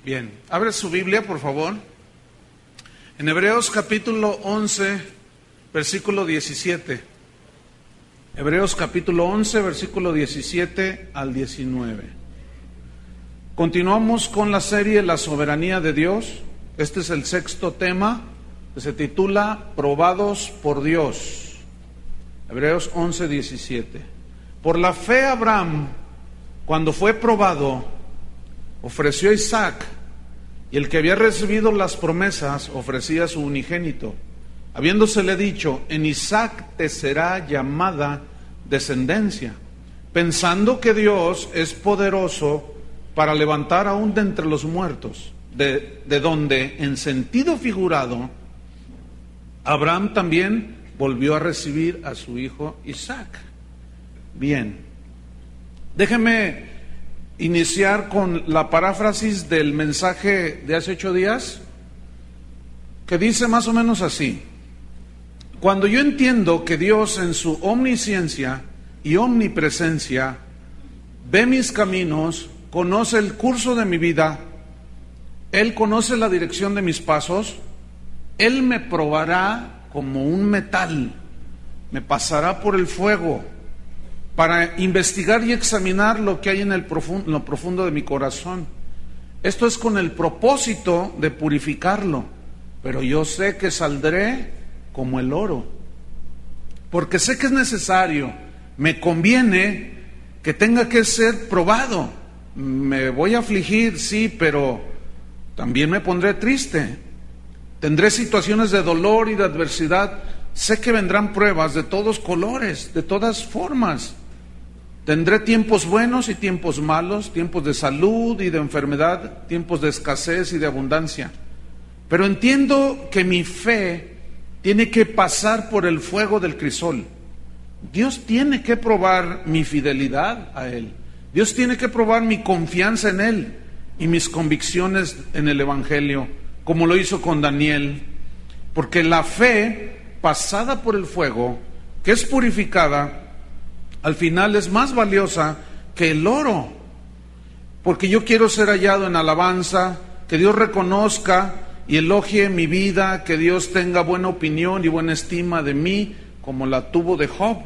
Bien, abre su Biblia, por favor. En Hebreos capítulo 11, versículo 17. Hebreos capítulo 11, versículo 17 al 19. Continuamos con la serie La soberanía de Dios. Este es el sexto tema, que se titula Probados por Dios. Hebreos 11, 17. Por la fe Abraham, cuando fue probado, ofreció a Isaac, y el que había recibido las promesas ofrecía a su unigénito, habiéndosele dicho: en Isaac te será llamada descendencia, pensando que Dios es poderoso para levantar aún de entre los muertos, de donde, en sentido figurado, Abraham también volvió a recibir a su hijo Isaac. Bien, déjeme iniciar con la paráfrasis del mensaje de hace 8 días, que dice más o menos así: cuando yo entiendo que Dios en su omnisciencia y omnipresencia ve mis caminos, conoce el curso de mi vida, Él conoce la dirección de mis pasos, Él me probará como un metal, me pasará por el fuego, para investigar y examinar lo que hay en lo profundo de mi corazón. Esto es con el propósito de purificarlo, pero yo sé que saldré como el oro, porque sé que es necesario, me conviene que tenga que ser probado. Me voy a afligir, sí, pero también me pondré triste. Tendré situaciones de dolor y de adversidad. Sé que vendrán pruebas de todos colores, de todas formas. Tendré tiempos buenos y tiempos malos, tiempos de salud y de enfermedad, tiempos de escasez y de abundancia. Pero entiendo que mi fe tiene que pasar por el fuego del crisol. Dios tiene que probar mi fidelidad a Él. Dios tiene que probar mi confianza en Él y mis convicciones en el Evangelio, como lo hizo con Daniel. Porque la fe pasada por el fuego, que es purificada, al final es más valiosa que el oro, porque yo quiero ser hallado en alabanza, que Dios reconozca y elogie mi vida, que Dios tenga buena opinión y buena estima de mí, como la tuvo de Job,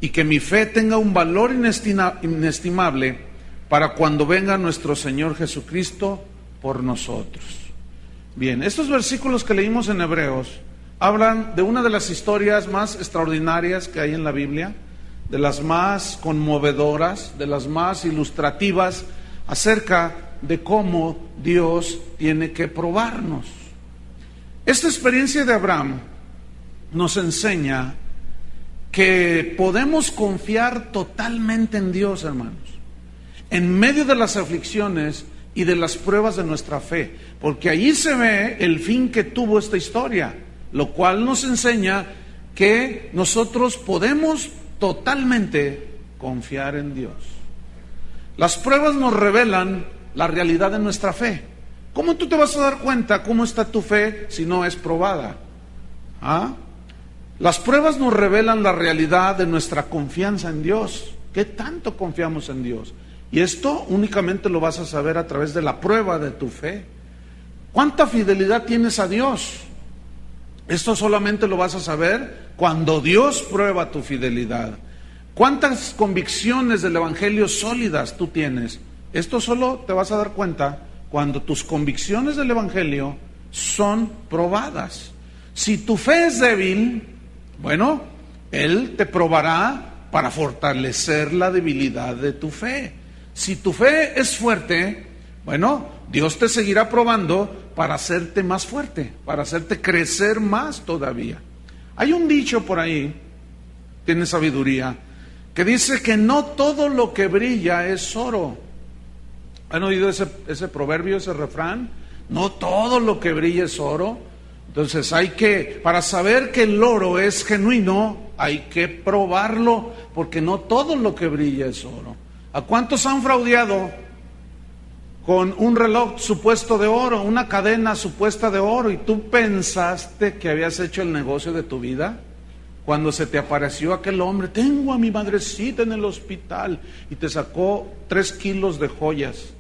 y que mi fe tenga un valor inestimable para cuando venga nuestro Señor Jesucristo por nosotros. Bien, estos versículos que leímos en Hebreos hablan de una de las historias más extraordinarias que hay en la Biblia, de las más conmovedoras, de las más ilustrativas, acerca de cómo Dios tiene que probarnos. Esta experiencia de Abraham nos enseña que podemos confiar totalmente en Dios, hermanos, en medio de las aflicciones y de las pruebas de nuestra fe, porque ahí se ve el fin que tuvo esta historia, lo cual nos enseña que nosotros podemos totalmente confiar en Dios. Las pruebas nos revelan la realidad de nuestra fe. ¿Cómo tú te vas a dar cuenta cómo está tu fe si no es probada? Las pruebas nos revelan la realidad de nuestra confianza en Dios. ¿Qué tanto confiamos en Dios? Y esto únicamente lo vas a saber a través de la prueba de tu fe. ¿Cuánta fidelidad tienes a Dios? Esto solamente lo vas a saber cuando Dios prueba tu fidelidad. ¿Cuántas convicciones del Evangelio sólidas tú tienes? Esto solo te vas a dar cuenta cuando tus convicciones del Evangelio son probadas. Si tu fe es débil, bueno, Él te probará para fortalecer la debilidad de tu fe. Si tu fe es fuerte, bueno, Dios te seguirá probando para hacerte más fuerte, para hacerte crecer más todavía. Hay un dicho por ahí, tiene sabiduría, que dice que no todo lo que brilla es oro. ¿Han oído ese proverbio, ese refrán? No todo lo que brilla es oro. Entonces para saber que el oro es genuino, hay que probarlo, porque no todo lo que brilla es oro. ¿A cuántos han fraudeado con un reloj supuesto de oro, una cadena supuesta de oro, y tú pensaste que habías hecho el negocio de tu vida? Cuando se te apareció aquel hombre: tengo a mi madrecita en el hospital, y te sacó 3 kilos de joyas.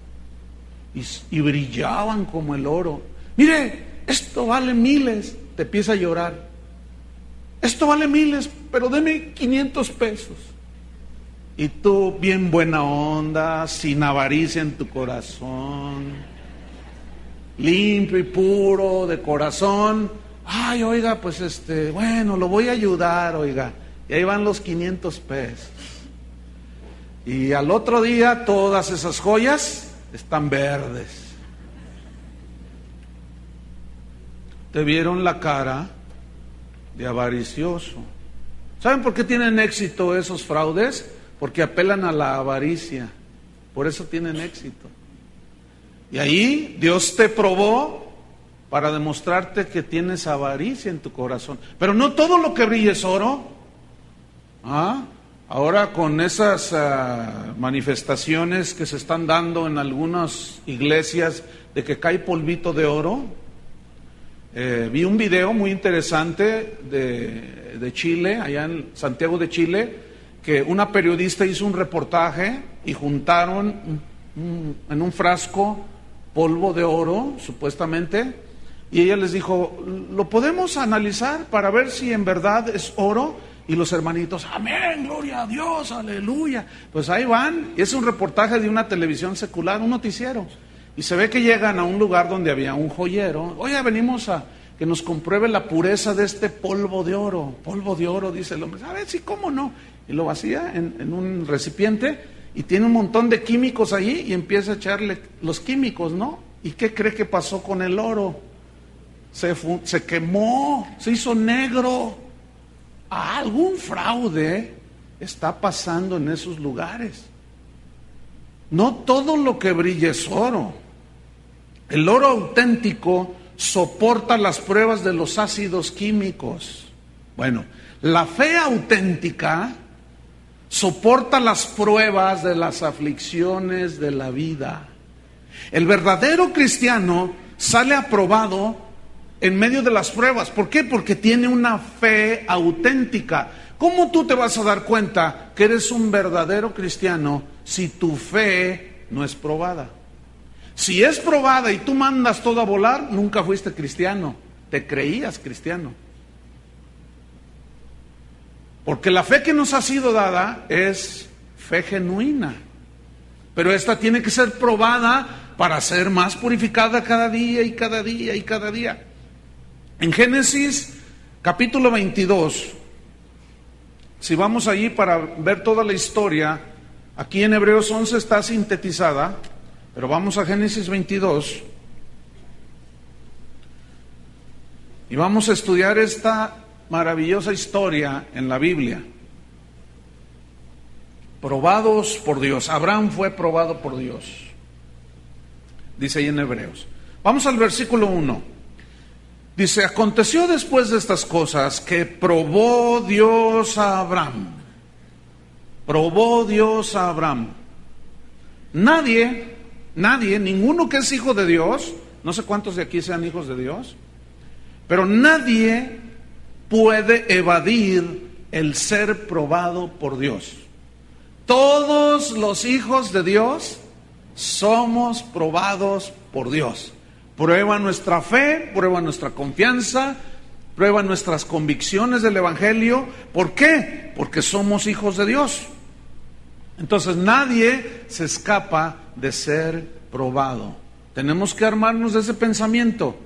y brillaban como el oro. Mire, esto vale miles. Te empieza a llorar. Esto vale miles, pero deme 500 pesos. Y tú, bien buena onda, sin avaricia en tu corazón, limpio y puro de corazón. Ay, oiga, pues bueno, lo voy a ayudar, oiga. Y ahí van los 500 pesos. Y al otro día todas esas joyas están verdes. Te vieron la cara de avaricioso. ¿Saben por qué tienen éxito esos fraudes? Porque apelan a la avaricia. Por eso tienen éxito. Y ahí Dios te probó para demostrarte que tienes avaricia en tu corazón. Pero no todo lo que brilla es oro. Ahora con esas manifestaciones que se están dando en algunas iglesias de que cae polvito de oro, vi un video muy interesante de Chile, allá en Santiago de Chile, que una periodista hizo un reportaje y juntaron en un frasco polvo de oro, supuestamente, y ella les dijo, ¿lo podemos analizar para ver si en verdad es oro? Y los hermanitos, amén, gloria a Dios, aleluya. Pues ahí van, es un reportaje de una televisión secular, un noticiero. Y se ve que llegan a un lugar donde había un joyero. Oye, venimos a que nos compruebe la pureza de este polvo de oro. Polvo de oro, dice el hombre. A ver, sí, cómo no. Y lo vacía en un recipiente y tiene un montón de químicos allí y empieza a echarle los químicos, ¿no? ¿Y qué cree que pasó con el oro? Se quemó, se hizo negro. Algún fraude está pasando en esos lugares. No todo lo que brilla es oro. El oro auténtico soporta las pruebas de los ácidos químicos. Bueno, la fe auténtica soporta las pruebas de las aflicciones de la vida. El verdadero cristiano sale aprobado en medio de las pruebas. ¿Por qué? Porque tiene una fe auténtica. ¿Cómo tú te vas a dar cuenta que eres un verdadero cristiano si tu fe no es probada? Si es probada y tú mandas todo a volar, nunca fuiste cristiano, te creías cristiano. Porque la fe que nos ha sido dada es fe genuina, pero esta tiene que ser probada para ser más purificada cada día y cada día y cada día. En Génesis capítulo 22, si vamos allí para ver toda la historia, aquí en Hebreos 11 está sintetizada, pero vamos a Génesis 22 y vamos a estudiar esta maravillosa historia en la Biblia. Probados por Dios. Abraham fue probado por Dios, dice ahí en Hebreos. Vamos al versículo 1. Dice, aconteció después de estas cosas que probó Dios a Abraham. Probó Dios a Abraham. Nadie, ninguno que es hijo de Dios, no sé cuántos de aquí sean hijos de Dios, pero nadie puede evadir el ser probado por Dios. Todos los hijos de Dios somos probados por Dios. Prueba nuestra fe, prueba nuestra confianza, prueba nuestras convicciones del Evangelio. ¿Por qué? Porque somos hijos de Dios. Entonces nadie se escapa de ser probado. Tenemos que armarnos de ese pensamiento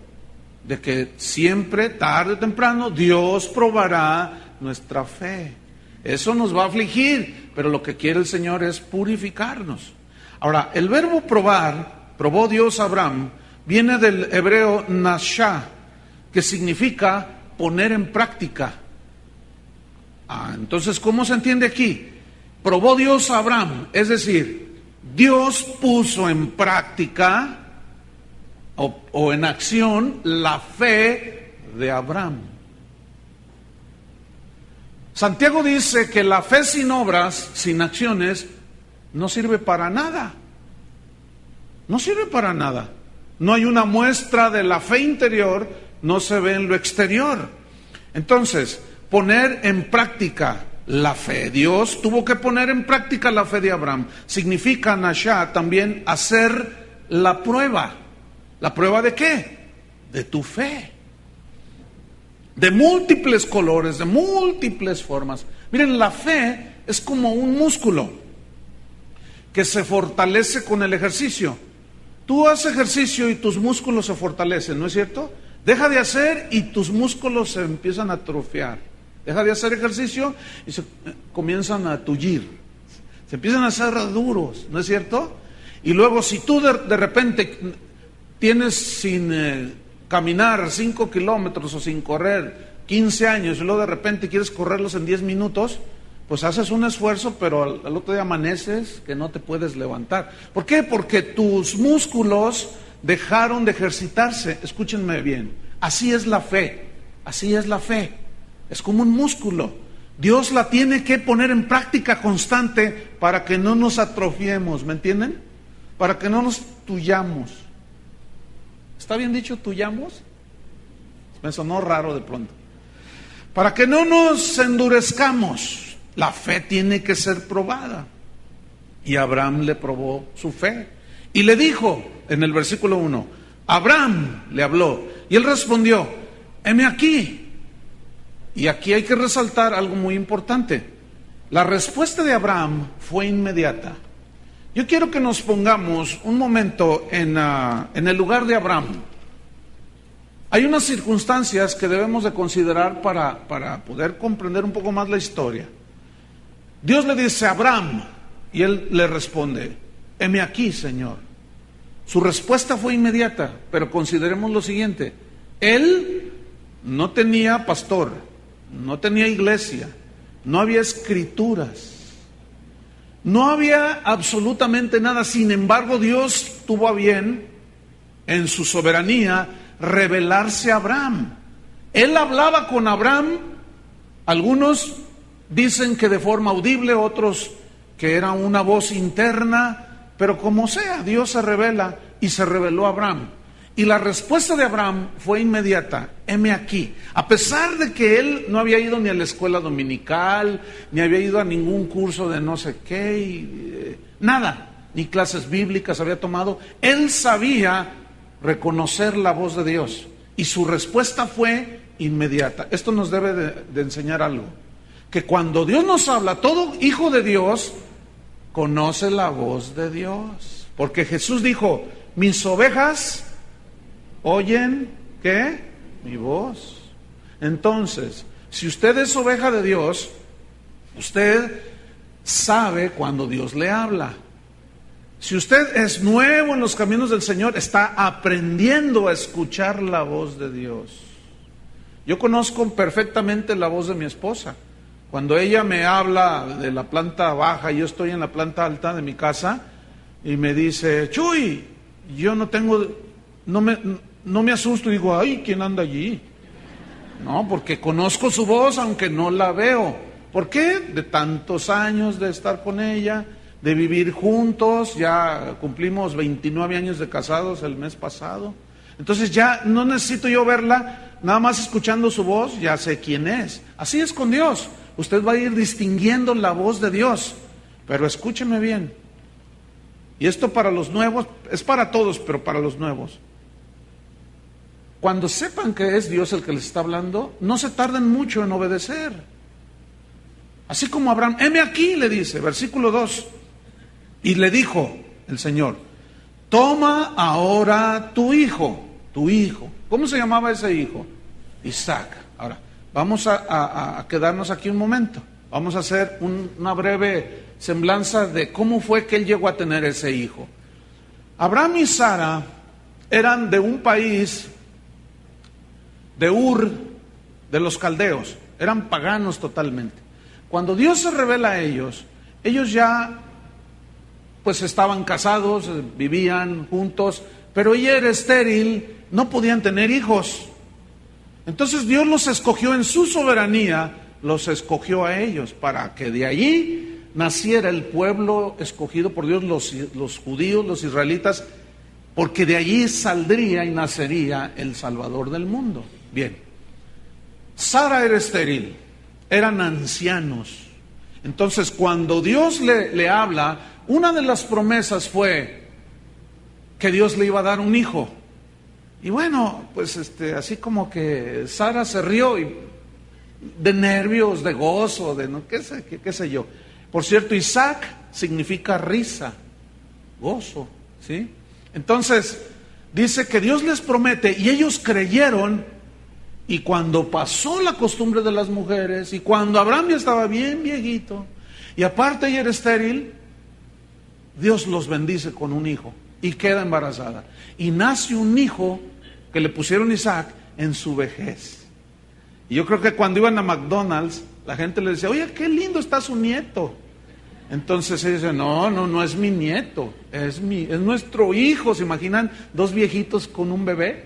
de que siempre, tarde o temprano, Dios probará nuestra fe. Eso nos va a afligir, pero lo que quiere el Señor es purificarnos. Ahora, el verbo probar, probó Dios a Abraham, viene del hebreo nashá, que significa poner en práctica. Entonces, ¿cómo se entiende aquí? Probó Dios a Abraham, es decir, Dios puso en práctica o en acción la fe de Abraham. Santiago dice que la fe sin obras, sin acciones, no sirve para nada. No sirve para nada. No hay una muestra de la fe interior, no se ve en lo exterior. Entonces, poner en práctica la fe. Dios tuvo que poner en práctica la fe de Abraham. Significa, nashá, también hacer la prueba. ¿La prueba de qué? De tu fe. De múltiples colores, de múltiples formas. Miren, la fe es como un músculo que se fortalece con el ejercicio. Tú haces ejercicio y tus músculos se fortalecen, ¿no es cierto? Deja de hacer y tus músculos se empiezan a atrofiar. Deja de hacer ejercicio y se comienzan a tullir. Se empiezan a hacer duros, ¿no es cierto? Y luego si tú de repente tienes sin caminar 5 kilómetros o sin correr 15 años y luego de repente quieres correrlos en 10 minutos, pues haces un esfuerzo, pero al otro día amaneces que no te puedes levantar. ¿Por qué? Porque tus músculos dejaron de ejercitarse. Escúchenme bien, así es la fe, así es la fe. Es como un músculo. Dios la tiene que poner en práctica constante para que no nos atrofiemos, ¿me entienden? Para que no nos tuyamos. ¿Está bien dicho tuyamos? Me sonó raro de pronto. Para que no nos endurezcamos. La fe tiene que ser probada. Y Abraham le probó su fe. Y le dijo, en el versículo 1, Abraham le habló. Y él respondió, heme aquí. Y aquí hay que resaltar algo muy importante. La respuesta de Abraham fue inmediata. Yo quiero que nos pongamos un momento en el lugar de Abraham. Hay unas circunstancias que debemos de considerar para poder comprender un poco más la historia. Dios le dice a Abraham, y él le responde, heme aquí, Señor. Su respuesta fue inmediata, pero consideremos lo siguiente. Él no tenía pastor, no tenía iglesia, no había escrituras, no había absolutamente nada. Sin embargo, Dios tuvo a bien, en su soberanía, revelarse a Abraham. Él hablaba con Abraham, algunos dicen que de forma audible, otros que era una voz interna, pero como sea, Dios se revela y se reveló a Abraham. Y la respuesta de Abraham fue inmediata, heme aquí. A pesar de que él no había ido ni a la escuela dominical, ni había ido a ningún curso de no sé qué, nada, ni clases bíblicas había tomado, él sabía reconocer la voz de Dios. Y su respuesta fue inmediata. Esto nos debe de enseñar algo. Que cuando Dios nos habla, todo hijo de Dios conoce la voz de Dios. Porque Jesús dijo, mis ovejas oyen, ¿qué? Mi voz. Entonces, si usted es oveja de Dios, usted sabe cuando Dios le habla. Si usted es nuevo en los caminos del Señor, está aprendiendo a escuchar la voz de Dios. Yo conozco perfectamente la voz de mi esposa. Cuando ella me habla de la planta baja, yo estoy en la planta alta de mi casa y me dice, Chuy, yo no me asusto y digo, ay, ¿quién anda allí? No, porque conozco su voz aunque no la veo. ¿Por qué? De tantos años de estar con ella, de vivir juntos, ya cumplimos 29 años de casados el mes pasado. Entonces ya no necesito yo verla, nada más escuchando su voz, ya sé quién es. Así es con Dios. Usted va a ir distinguiendo la voz de Dios, pero escúcheme bien. Y esto para los nuevos, es para todos, pero para los nuevos. Cuando sepan que es Dios el que les está hablando, no se tarden mucho en obedecer. Así como Abraham, heme aquí, le dice, versículo 2. Y le dijo el Señor, toma ahora tu hijo. ¿Cómo se llamaba ese hijo? Isaac. Ahora, vamos a quedarnos aquí un momento. Vamos a hacer una breve semblanza de cómo fue que él llegó a tener ese hijo. Abraham y Sara eran de un país de Ur, de los caldeos. Eran paganos totalmente. Cuando Dios se revela a ellos ya pues estaban casados, vivían juntos, pero ella era estéril, no podían tener hijos. Entonces Dios los escogió en su soberanía, los escogió a ellos para que de allí naciera el pueblo escogido por Dios, los judíos, los israelitas, porque de allí saldría y nacería el Salvador del mundo. Bien, Sara era estéril, eran ancianos. Entonces cuando Dios le habla, una de las promesas fue que Dios le iba a dar un hijo. Y bueno, pues así como que Sara se rió y de nervios, de gozo, de no, qué sé yo. Por cierto, Isaac significa risa, gozo, ¿sí? Entonces, dice que Dios les promete y ellos creyeron, y cuando pasó la costumbre de las mujeres, y cuando Abraham ya estaba bien viejito, y aparte ella era estéril, Dios los bendice con un hijo, y queda embarazada. Y nace un hijo que le pusieron Isaac en su vejez. Y yo creo que cuando iban a McDonald's, la gente le decía, oye, qué lindo está su nieto. Entonces ella dice, no es mi nieto, es nuestro hijo. ¿Se imaginan dos viejitos con un bebé?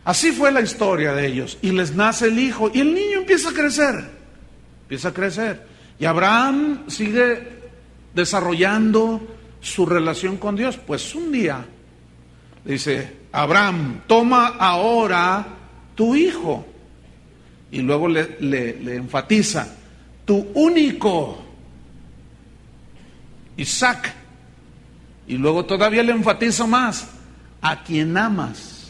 Así fue la historia de ellos. Y les nace el hijo, y el niño empieza a crecer. Y Abraham sigue desarrollando su relación con Dios. Pues un día dice, Abraham, toma ahora tu hijo. Y luego le enfatiza, tu único, Isaac. Y luego todavía le enfatiza más, a quien amas.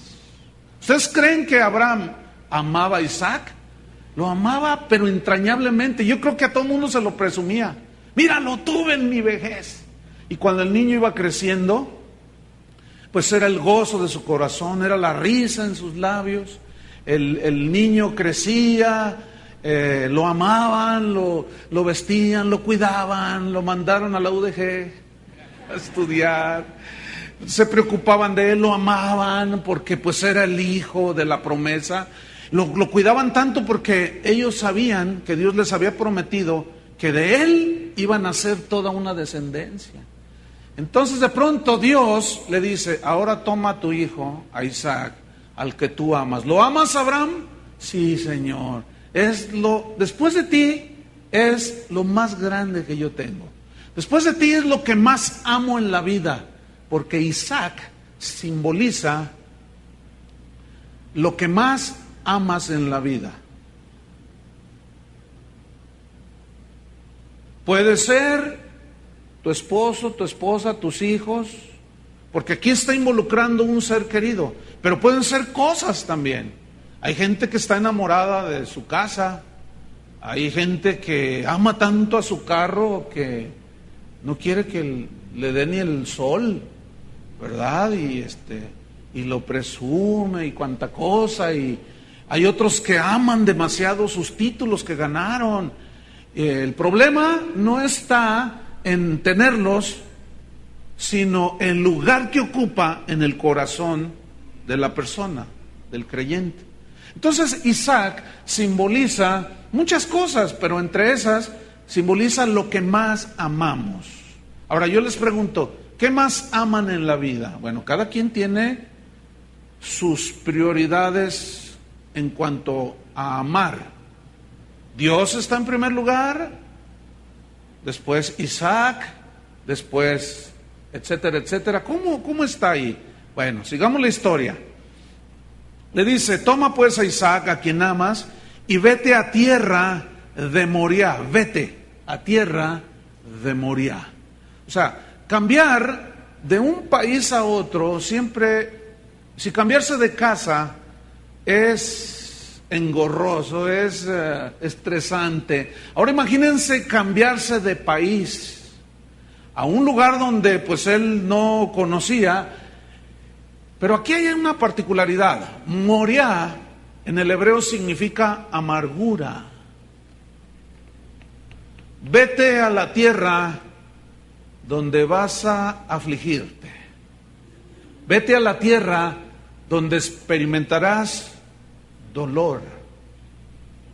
¿Ustedes creen que Abraham amaba a Isaac? Lo amaba, pero entrañablemente. Yo creo que a todo el mundo se lo presumía. Mira, lo tuve en mi vejez. Y cuando el niño iba creciendo, pues era el gozo de su corazón, era la risa en sus labios. El niño crecía, lo amaban, lo vestían, lo cuidaban, lo mandaron a la UDG a estudiar. Se preocupaban de él, lo amaban porque pues era el hijo de la promesa. Lo cuidaban tanto porque ellos sabían que Dios les había prometido que de él iba a nacer toda una descendencia. Entonces de pronto Dios le dice, ahora toma a tu hijo, a Isaac, al que tú amas. ¿Lo amas, Abraham? Sí, Señor. Después de ti es lo más grande que yo tengo. Después de ti es lo que más amo en la vida, porque Isaac simboliza lo que más amas en la vida. Puede ser tu esposo, tu esposa, tus hijos, porque aquí está involucrando un ser querido, pero pueden ser cosas también. Hay gente que está enamorada de su casa, hay gente que ama tanto a su carro que no quiere que le dé ni el sol, ¿verdad? Y lo presume y cuanta cosa, y hay otros que aman demasiado sus títulos que ganaron. El problema no está en tenerlos, sino el lugar que ocupa en el corazón de la persona, del creyente. Entonces Isaac simboliza muchas cosas, pero entre esas simboliza lo que más amamos. Ahora yo les pregunto, ¿qué más aman en la vida? Bueno, cada quien tiene sus prioridades en cuanto a amar. Dios está en primer lugar, después Isaac, después etcétera, etcétera. ¿Cómo está ahí? Bueno, sigamos la historia. Le dice, toma pues a Isaac, a quien amas, y vete a tierra de Moriah. Vete a tierra de Moriah. O sea, cambiar de un país a otro siempre, si cambiarse de casa es engorroso, es estresante. Ahora imagínense cambiarse de país a un lugar donde pues él no conocía. Pero aquí hay una particularidad. Moriah en el hebreo significa amargura. Vete a la tierra donde vas a afligirte. Vete a la tierra donde experimentarás dolor.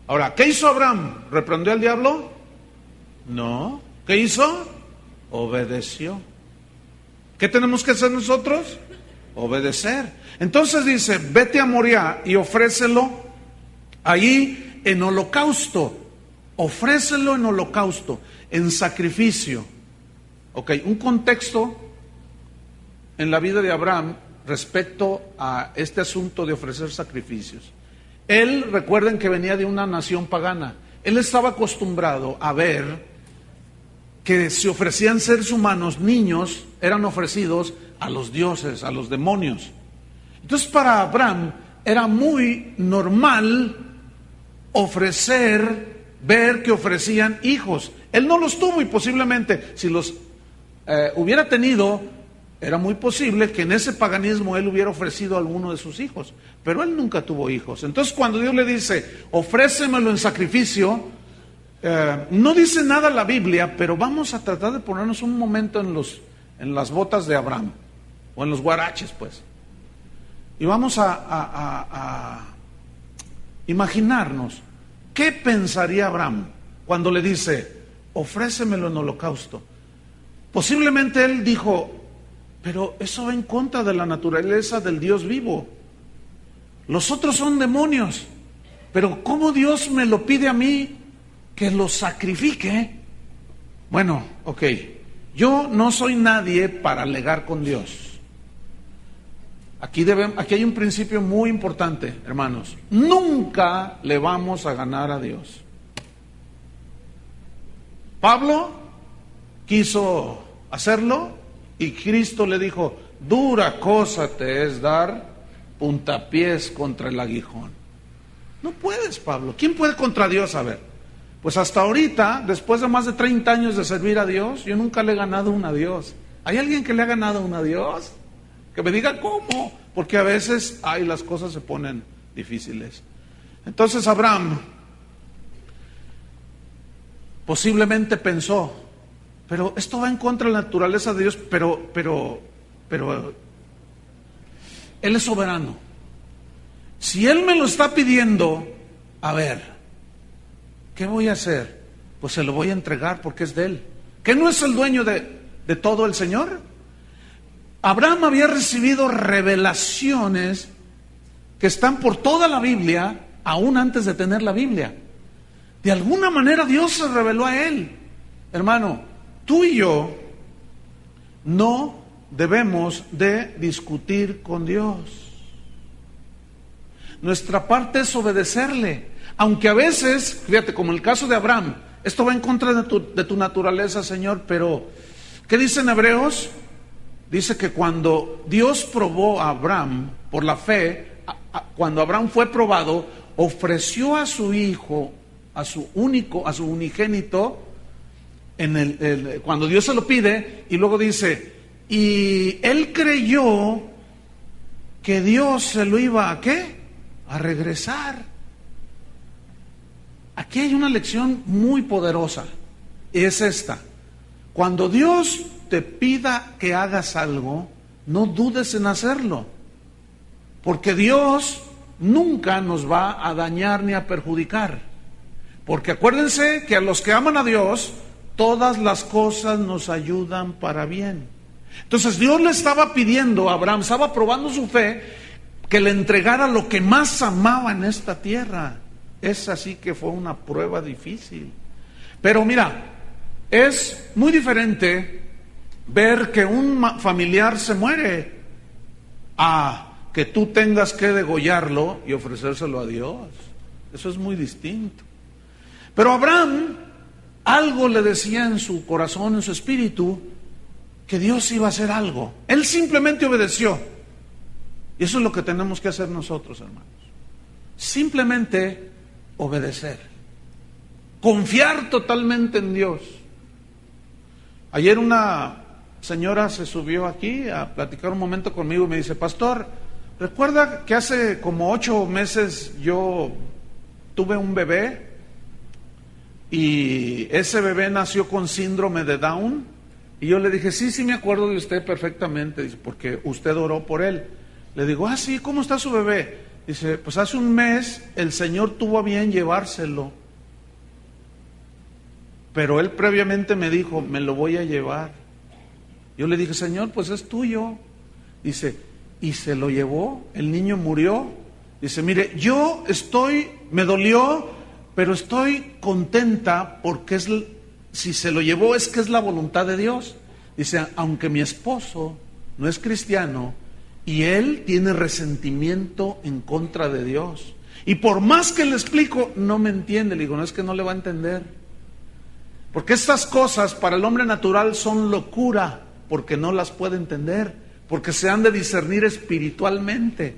Ahora, ¿qué hizo Abraham? ¿Reprendió al diablo? No. ¿Qué hizo? Obedeció. ¿Qué tenemos que hacer nosotros? Obedecer. Entonces dice, vete a Moriah y ofrécelo ahí en holocausto. Ofrécelo en holocausto, en sacrificio. Ok, un contexto en la vida de Abraham respecto a este asunto de ofrecer sacrificios. Él, recuerden que venía de una nación pagana. Él estaba acostumbrado a ver que se ofrecían seres humanos, niños, eran ofrecidos a los dioses, a los demonios. Entonces para Abraham era muy normal ver que ofrecían hijos. Él no los tuvo y posiblemente si los hubiera tenido, era muy posible que en ese paganismo él hubiera ofrecido a alguno de sus hijos, pero él nunca tuvo hijos. Entonces cuando Dios le dice, ofrécemelo en sacrificio, no dice nada la Biblia, pero vamos a tratar de ponernos un momento en las botas de Abraham, o en los guaraches pues, y vamos a imaginarnos, ¿qué pensaría Abraham cuando le dice, ofrécemelo en holocausto? Posiblemente él dijo, pero eso va en contra de la naturaleza del Dios vivo. Los otros son demonios, pero ¿cómo Dios me lo pide a mí que lo sacrifique? Bueno, ok, yo no soy nadie para alegar con Dios. Aquí hay un principio muy importante, hermanos. Nunca le vamos a ganar a Dios. Pablo quiso hacerlo y Cristo le dijo, dura cosa te es dar puntapiés contra el aguijón. No puedes, Pablo. ¿Quién puede contra Dios? A ver, pues hasta ahorita, después de más de 30 años de servir a Dios, yo nunca le he ganado una a Dios. ¿Hay alguien que le ha ganado una a Dios? Que me diga cómo, porque a veces las cosas se ponen difíciles. Entonces Abraham posiblemente pensó, pero esto va en contra de la naturaleza de Dios, pero Él es soberano. Si Él me lo está pidiendo, a ver, ¿qué voy a hacer? Pues se lo voy a entregar porque es de Él. ¿Que no es el dueño de todo el Señor? Abraham había recibido revelaciones que están por toda la Biblia, aún antes de tener la Biblia. De alguna manera Dios se reveló a él. Hermano, tú y yo no debemos de discutir con Dios. Nuestra parte es obedecerle. Aunque a veces, fíjate, como el caso de Abraham, esto va en contra de tu naturaleza, Señor, pero ¿qué dice en Hebreos? Dice que cuando Dios probó a Abraham por la fe, cuando Abraham fue probado, ofreció a su hijo, a su unigénito, cuando Dios se lo pide, y luego dice, y él creyó que Dios se lo iba a ¿qué? A regresar. Aquí hay una lección muy poderosa, y es esta: cuando Dios te pida que hagas algo, no dudes en hacerlo, porque Dios nunca nos va a dañar ni a perjudicar, porque acuérdense que a los que aman a Dios, todas las cosas nos ayudan para bien. Entonces Dios le estaba pidiendo a Abraham, estaba probando su fe, que le entregara lo que más amaba en esta tierra. Es así que fue una prueba difícil. Pero mira, es muy diferente ver que un familiar se muere a que tú tengas que degollarlo y ofrecérselo a Dios. Eso es muy distinto. Pero Abraham, algo le decía en su corazón, en su espíritu, que Dios iba a hacer algo. Él simplemente obedeció. Y eso es lo que tenemos que hacer nosotros, hermanos. Simplemente obedecer. Confiar totalmente en Dios. Ayer una señora se subió aquí a platicar un momento conmigo y me dice, pastor, ¿recuerda que hace como 8 meses yo tuve un bebé y ese bebé nació con síndrome de Down? Y yo le dije, sí me acuerdo de usted perfectamente, dice, porque usted oró por él. Le digo, sí, ¿cómo está su bebé? Dice, pues hace un mes el Señor tuvo a bien llevárselo, pero él previamente me dijo, me lo voy a llevar. Yo le dije, Señor, pues es tuyo. Dice, y se lo llevó, el niño murió. Dice, mire, me dolió, pero estoy contenta porque si se lo llevó es que es la voluntad de Dios. Dice, aunque mi esposo no es cristiano y él tiene resentimiento en contra de Dios, y por más que le explico, no me entiende. Le digo, no, es que no le va a entender. Porque estas cosas para el hombre natural son locura, porque no las puede entender, porque se han de discernir espiritualmente.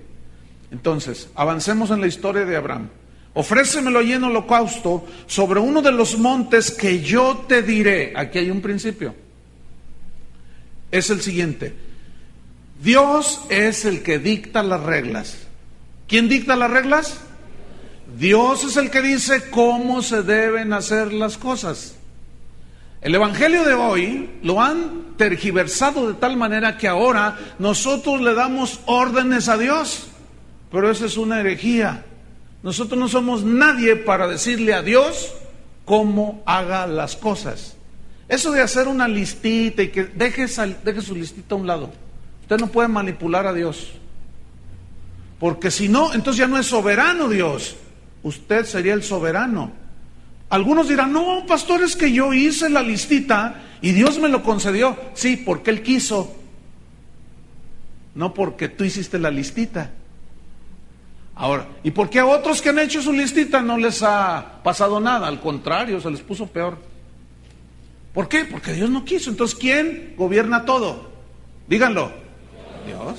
Entonces, avancemos en la historia de Abraham. Ofrécemelo y en holocausto sobre uno de los montes que yo te diré. Aquí hay un principio. Es el siguiente. Dios es el que dicta las reglas. ¿Quién dicta las reglas? Dios es el que dice cómo se deben hacer las cosas. El evangelio de hoy lo han tergiversado de tal manera que ahora nosotros le damos órdenes a Dios, pero esa es una herejía. Nosotros no somos nadie para decirle a Dios cómo haga las cosas. Eso de hacer una listita y que deje su listita a un lado. Usted no puede manipular a Dios, porque si no, entonces ya no es soberano Dios. Usted sería el soberano. Algunos dirán, no, pastor, es que yo hice la listita y Dios me lo concedió. Sí, porque Él quiso, no porque tú hiciste la listita. Ahora, ¿y por qué a otros que han hecho su listita no les ha pasado nada? Al contrario, se les puso peor. ¿Por qué? Porque Dios no quiso. Entonces, ¿quién gobierna todo? Díganlo. Dios.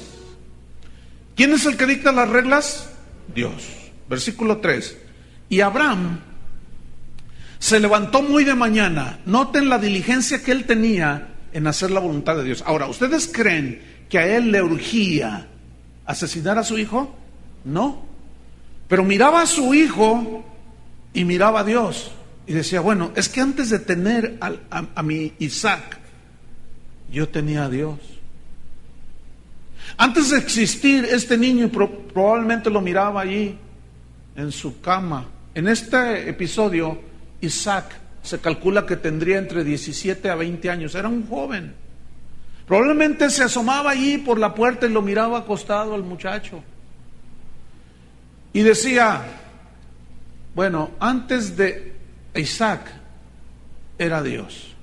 ¿Quién es el que dicta las reglas? Dios. Versículo 3. Y Abraham se levantó muy de mañana. Noten la diligencia que él tenía en hacer la voluntad de Dios. Ahora, ¿ustedes creen que a él le urgía asesinar a su hijo? No. Pero miraba a su hijo y miraba a Dios. Y decía, bueno, es que antes de tener a mi Isaac, yo tenía a Dios. Antes de existir este niño, probablemente lo miraba allí en su cama. En este episodio, Isaac se calcula que tendría entre 17 a 20 años. Era un joven. Probablemente se asomaba allí por la puerta y lo miraba acostado al muchacho. Y decía, bueno, antes de Isaac era Dios.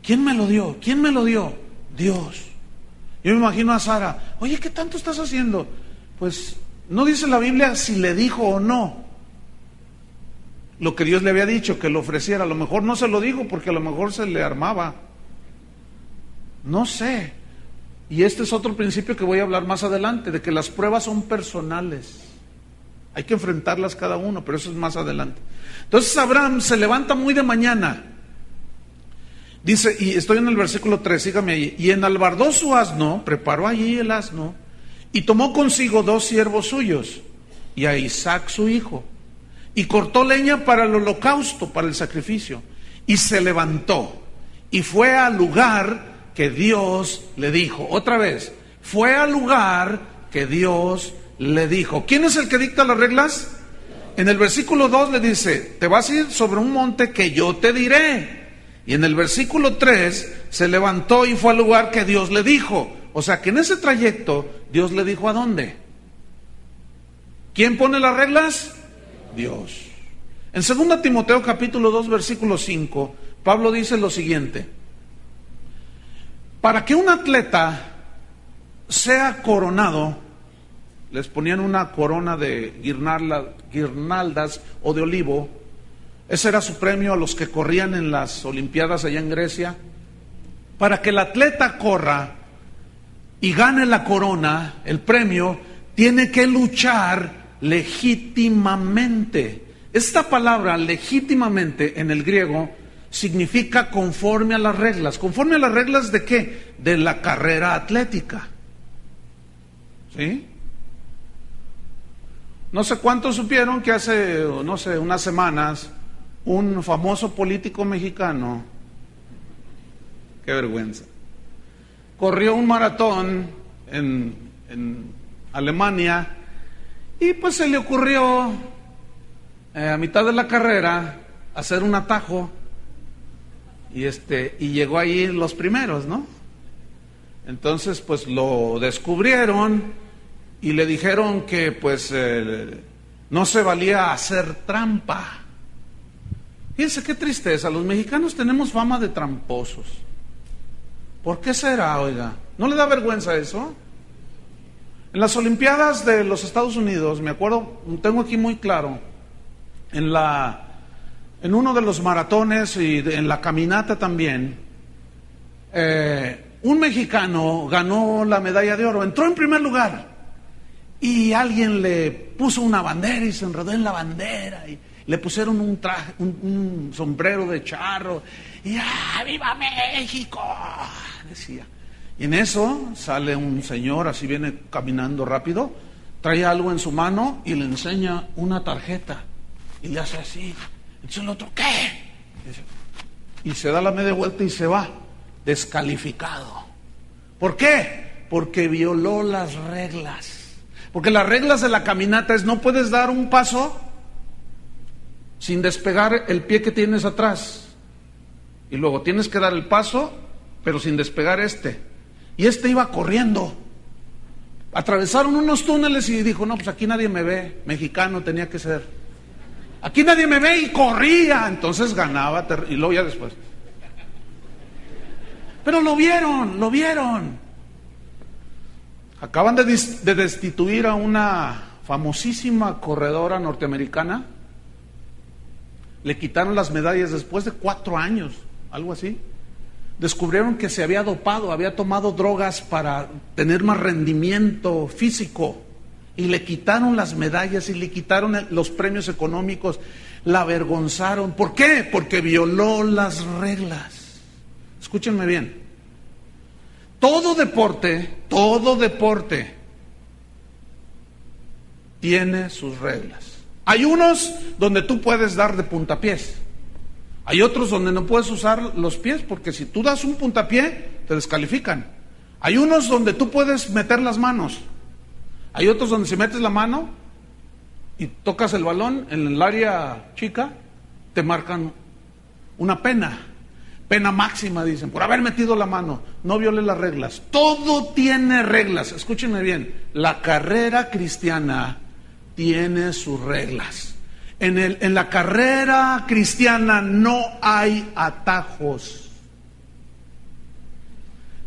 ¿Quién me lo dio? ¿Quién me lo dio? Dios. Yo me imagino a Sara, oye, ¿qué tanto estás haciendo? Pues no dice la Biblia si le dijo o no lo que Dios le había dicho, que lo ofreciera. A lo mejor no se lo dijo porque a lo mejor se le armaba. No sé. Y este es otro principio que voy a hablar más adelante, de que las pruebas son personales. Hay que enfrentarlas cada uno, pero eso es más adelante. Entonces Abraham se levanta muy de mañana. Dice, y estoy en el versículo 3, sígame ahí. Y enalbardó su asno, preparó allí el asno, y tomó consigo 2 siervos suyos, y a Isaac su hijo, y cortó leña para el holocausto, para el sacrificio, y se levantó, y fue al lugar que Dios le dijo. Otra vez, fue al lugar que Dios le dijo. ¿Quién es el que dicta las reglas? En el versículo 2 le dice, te vas a ir sobre un monte que yo te diré. Y en el versículo 3 se levantó y fue al lugar que Dios le dijo. O sea que en ese trayecto Dios le dijo a dónde. ¿Quién pone las reglas? Dios. En 2 Timoteo capítulo 2 versículo 5, Pablo dice lo siguiente: para que un atleta sea coronado, les ponían una corona de guirnaldas o de olivo. Ese era su premio a los que corrían en las Olimpiadas allá en Grecia. Para que el atleta corra y gane la corona, el premio, tiene que luchar legítimamente. Esta palabra legítimamente en el griego significa conforme a las reglas. ¿Conforme a las reglas de qué? De la carrera atlética. ¿Sí? No sé cuántos supieron que hace, no sé, unas semanas, un famoso político mexicano, qué vergüenza, corrió un maratón en Alemania y pues se le ocurrió a mitad de la carrera hacer un atajo y llegó ahí los primeros, ¿no? Entonces pues lo descubrieron y le dijeron que pues no se valía hacer trampa. Fíjense qué tristeza, los mexicanos tenemos fama de tramposos. ¿Por qué será, oiga? ¿No le da vergüenza eso? En las Olimpiadas de los Estados Unidos, me acuerdo, tengo aquí muy claro, en la en uno de los maratones y en la caminata también, un mexicano ganó la medalla de oro, entró en primer lugar y alguien le puso una bandera y se enredó en la bandera y le pusieron un traje, un sombrero de charro y ¡viva México!, decía. Y en eso sale un señor, así viene caminando rápido, trae algo en su mano y le enseña una tarjeta y le hace así. Entonces el otro, ¿qué? Y se da la media vuelta y se va, descalificado. ¿Por qué? Porque violó las reglas. Porque las reglas de la caminata es: no puedes dar un paso sin despegar el pie que tienes atrás, y luego tienes que dar el paso pero sin despegar y iba corriendo. Atravesaron unos túneles y dijo: no, pues aquí nadie me ve, mexicano tenía que ser, aquí nadie me ve, y corría. Entonces ganaba, y luego ya después, pero lo vieron. Acaban de destituir a una famosísima corredora norteamericana. Le quitaron las medallas después de 4 años, algo así. Descubrieron que se había dopado, había tomado drogas para tener más rendimiento físico, y le quitaron las medallas y le quitaron los premios económicos, la avergonzaron. ¿Por qué? Porque violó las reglas. Escúchenme bien. Todo deporte tiene sus reglas. Hay unos donde tú puedes dar de puntapiés. Hay otros donde no puedes usar los pies, porque si tú das un puntapié, te descalifican. Hay unos donde tú puedes meter las manos. Hay otros donde si metes la mano y tocas el balón en el área chica, te marcan una pena. Pena máxima, dicen, por haber metido la mano. No viole las reglas. Todo tiene reglas. Escúchenme bien. La carrera cristiana tiene sus reglas. En la carrera cristiana no hay atajos.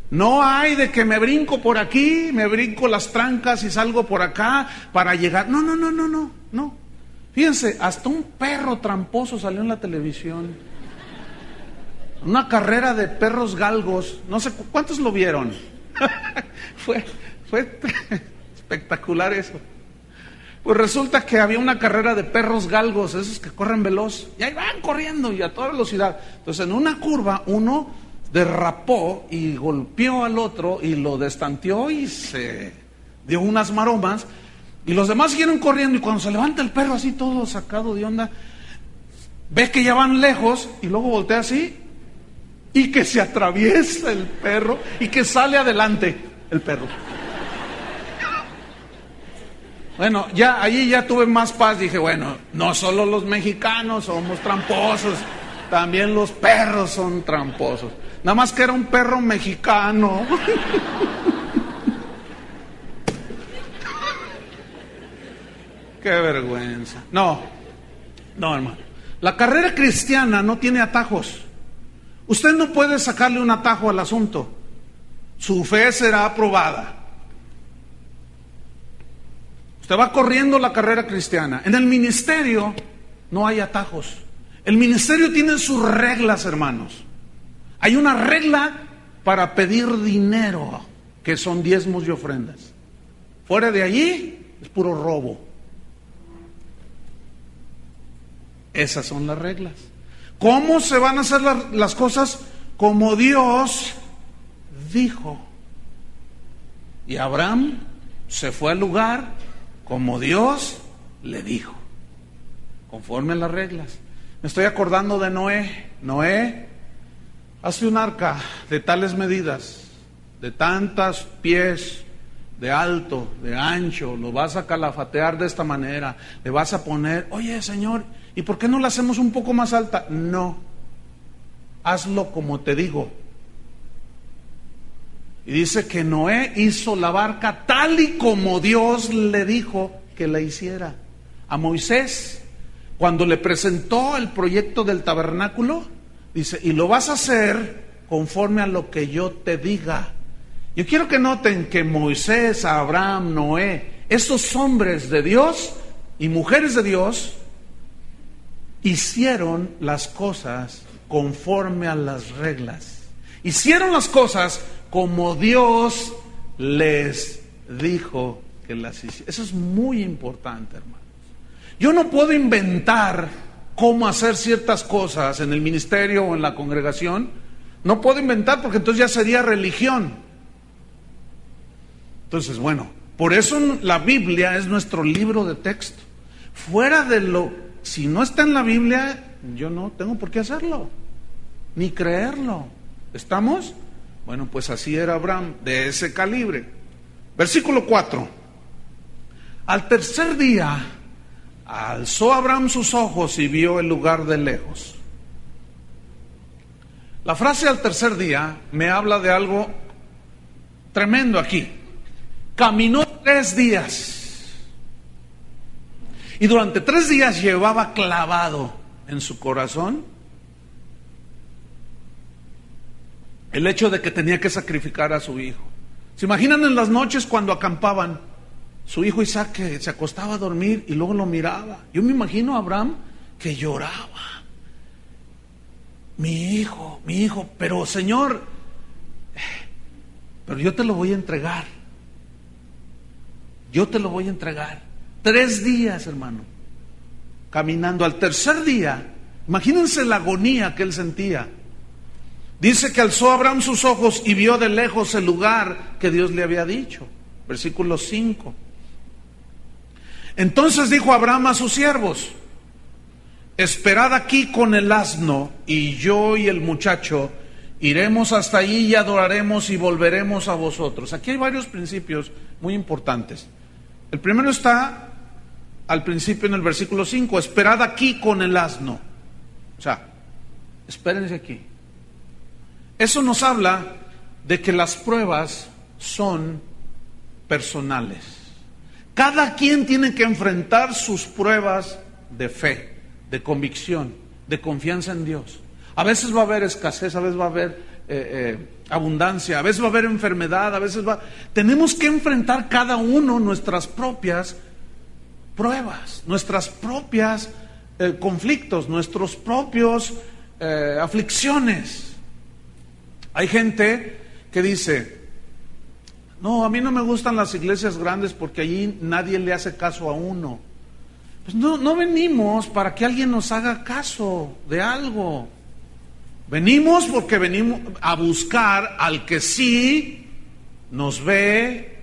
No hay de que me brinco por aquí, me brinco las trancas y salgo por acá para llegar. No. Fíjense, hasta un perro tramposo salió en la televisión. Una carrera de perros galgos. No sé cuántos lo vieron. Fue espectacular eso. Pues resulta que había una carrera de perros galgos, esos que corren veloz, y ahí van corriendo y a toda velocidad. Entonces en una curva uno derrapó y golpeó al otro y lo destanteó y se dio unas maromas, y los demás siguieron corriendo, y cuando se levanta el perro así todo sacado de onda, ve que ya van lejos y luego voltea así y que se atraviesa el perro y que sale adelante el perro. Bueno, allí ya tuve más paz. Dije, bueno, no solo los mexicanos somos tramposos, también los perros son tramposos. Nada más que era un perro mexicano. Qué vergüenza. No, hermano. La carrera cristiana no tiene atajos. Usted no puede sacarle un atajo al asunto. Su fe será aprobada. Usted va corriendo la carrera cristiana. En el ministerio no hay atajos. El ministerio tiene sus reglas, hermanos. Hay una regla para pedir dinero, que son diezmos y ofrendas. Fuera de allí es puro robo. Esas son las reglas. ¿Cómo se van a hacer las cosas? Como Dios dijo. Y Abraham se fue al lugar como Dios le dijo, conforme a las reglas. Me estoy acordando de Noé. Noé hace un arca de tales medidas, de tantos pies de alto, de ancho, lo vas a calafatear de esta manera, le vas a poner, oye Señor, ¿y por qué no la hacemos un poco más alta? No, hazlo como te digo. Y dice que Noé hizo la barca tal y como Dios le dijo que la hiciera. A Moisés, cuando le presentó el proyecto del tabernáculo, dice, y lo vas a hacer conforme a lo que yo te diga. Yo quiero que noten que Moisés, Abraham, Noé, esos hombres de Dios y mujeres de Dios, hicieron las cosas conforme a las reglas. Hicieron las cosas como Dios les dijo que las hicieran. Eso es muy importante, hermanos. Yo no puedo inventar cómo hacer ciertas cosas en el ministerio o en la congregación. No puedo inventar, porque entonces ya sería religión. Entonces, bueno, por eso la Biblia es nuestro libro de texto. Fuera de si no está en la Biblia, yo no tengo por qué hacerlo, ni creerlo. ¿Estamos? Bueno, pues así era Abraham, de ese calibre. Versículo 4. Al tercer día, alzó Abraham sus ojos y vio el lugar de lejos. La frase al tercer día me habla de algo tremendo aquí. Caminó 3 días. Y durante 3 días llevaba clavado en su corazón el hecho de que tenía que sacrificar a su hijo. ¿Se imaginan en las noches cuando acampaban? Su hijo Isaac, que se acostaba a dormir y luego lo miraba. Yo me imagino a Abraham que lloraba. Mi hijo, pero Señor, pero yo te lo voy a entregar. Yo te lo voy a entregar. 3 días, hermano, caminando. Al tercer día, imagínense la agonía que él sentía. Dice que alzó Abraham sus ojos y vio de lejos el lugar que Dios le había dicho. Versículo 5. Entonces dijo Abraham a sus siervos: esperad aquí con el asno, y yo y el muchacho iremos hasta allí y adoraremos y volveremos a vosotros. Aquí hay varios principios muy importantes. El primero está al principio en el versículo 5, esperad aquí con el asno. O sea, espérense aquí. Eso nos habla de que las pruebas son personales. Cada quien tiene que enfrentar sus pruebas de fe, de convicción, de confianza en Dios. A veces va a haber escasez, a veces va a haber abundancia, a veces va a haber enfermedad, a veces tenemos que enfrentar cada uno nuestras propias pruebas, nuestras propias conflictos, nuestros propios aflicciones. Hay gente que dice: no, a mí no me gustan las iglesias grandes porque allí nadie le hace caso a uno. Pues no venimos para que alguien nos haga caso de algo. Venimos porque venimos a buscar al que sí nos ve,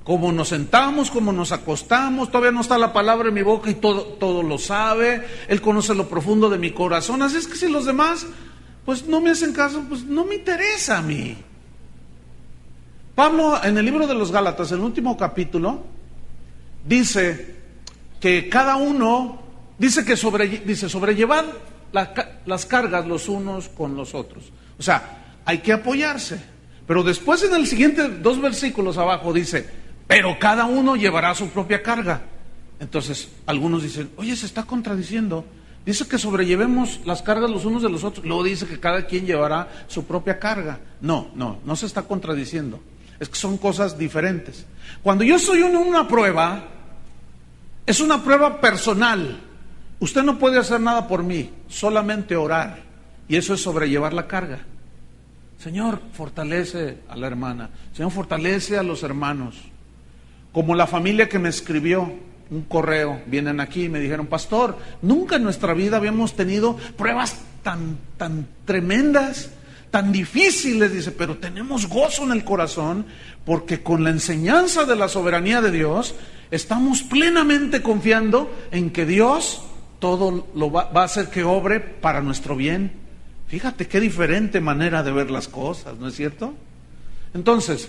como nos sentamos, como nos acostamos. Todavía no está la palabra en mi boca y todo lo sabe. Él conoce lo profundo de mi corazón. Así es que si los demás pues no me hacen caso, pues no me interesa a mí. Pablo, en el libro de los Gálatas, en el último capítulo, dice que cada uno, sobrellevad las cargas los unos con los otros. O sea, hay que apoyarse. Pero después, en el siguiente 2 versículos abajo, dice: pero cada uno llevará su propia carga. Entonces, algunos dicen: oye, se está contradiciendo. Dice que sobrellevemos las cargas los unos de los otros. Luego dice que cada quien llevará su propia carga. No se está contradiciendo. Es que son cosas diferentes. Cuando yo estoy en una prueba, es una prueba personal. Usted no puede hacer nada por mí, solamente orar. Y eso es sobrellevar la carga. Señor, fortalece a la hermana. Señor, fortalece a los hermanos. Como la familia que me escribió un correo, vienen aquí y me dijeron: pastor, nunca en nuestra vida habíamos tenido pruebas tan tremendas, tan difíciles. Dice, pero tenemos gozo en el corazón porque con la enseñanza de la soberanía de Dios estamos plenamente confiando en que Dios todo lo va a hacer que obre para nuestro bien. Fíjate qué diferente manera de ver las cosas, ¿no es cierto? Entonces,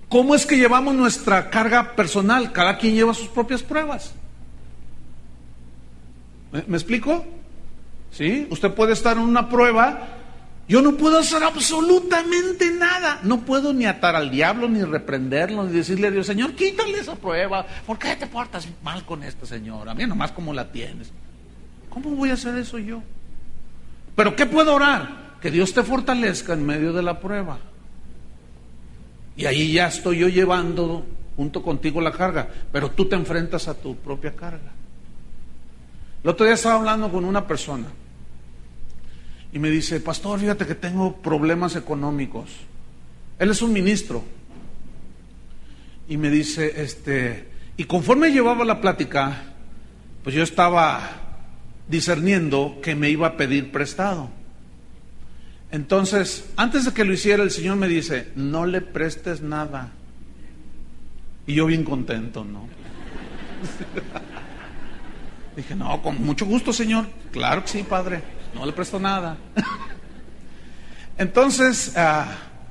¿cómo es que llevamos nuestra carga personal? Cada quien lleva sus propias pruebas. ¿Me explico? ¿Sí? Usted puede estar en una prueba. Yo no puedo hacer absolutamente nada. No puedo ni atar al diablo, ni reprenderlo, ni decirle a Dios: Señor, quítale esa prueba. ¿Por qué te portas mal con esta señora? Mira nomás cómo la tienes. ¿Cómo voy a hacer eso yo? ¿Pero qué puedo orar? Que Dios te fortalezca en medio de la prueba. Y ahí ya estoy yo llevando junto contigo la carga, pero tú te enfrentas a tu propia carga. El otro día estaba hablando con una persona y me dice, pastor, fíjate que tengo problemas económicos. Él es un ministro. Y me dice, y conforme llevaba la plática, pues yo estaba discerniendo que me iba a pedir prestado. Entonces, antes de que lo hiciera, el Señor me dice, no le prestes nada. Y yo bien contento, ¿no? Dije, no, con mucho gusto, Señor. Claro que sí, Padre, no le presto nada. Entonces,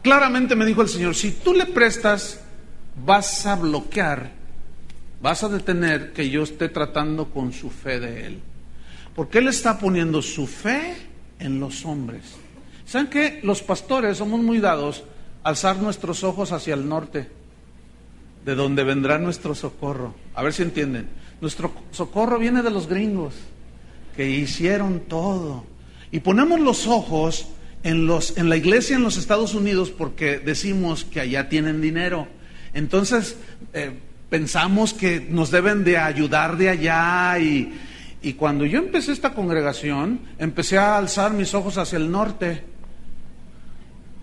claramente me dijo el Señor, si tú le prestas, vas a bloquear, vas a detener que yo esté tratando con su fe de Él. Porque Él está poniendo su fe en los hombres. ¿Saben qué? Los pastores somos muy dados a alzar nuestros ojos hacia el norte, de donde vendrá nuestro socorro. A ver si entienden. Nuestro socorro viene de los gringos, que hicieron todo. Y ponemos los ojos en la iglesia en los Estados Unidos porque decimos que allá tienen dinero. Entonces pensamos que nos deben de ayudar de allá. Y cuando yo empecé esta congregación, empecé a alzar mis ojos hacia el norte,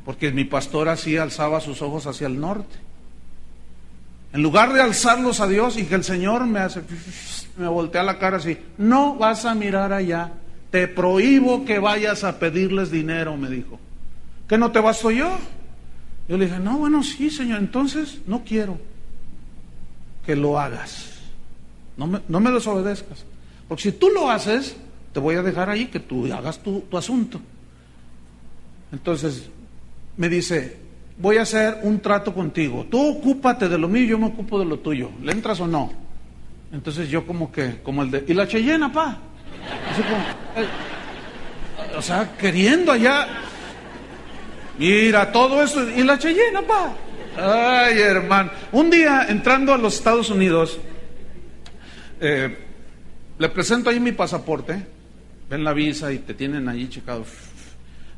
porque mi pastor así alzaba sus ojos hacia el norte. En lugar de alzarlos a Dios y que el Señor me voltea la cara así, no vas a mirar allá, te prohíbo que vayas a pedirles dinero, me dijo. ¿Que no te basto yo? Yo le dije, no, bueno, sí, Señor, entonces no quiero que lo hagas, no me desobedezcas, porque si tú lo haces, te voy a dejar ahí que tú hagas tu asunto. Entonces me dice, voy a hacer un trato contigo, tú ocúpate de lo mío, yo me ocupo de lo tuyo, ¿le entras o no? Entonces yo como el de, ¿y la Cheyenne, pa? Así como, o sea, queriendo allá, mira, todo eso, ¿y la Cheyenne, pa? Ay, hermano, un día entrando a los Estados Unidos, le presento ahí mi pasaporte, ven la visa y te tienen ahí checado.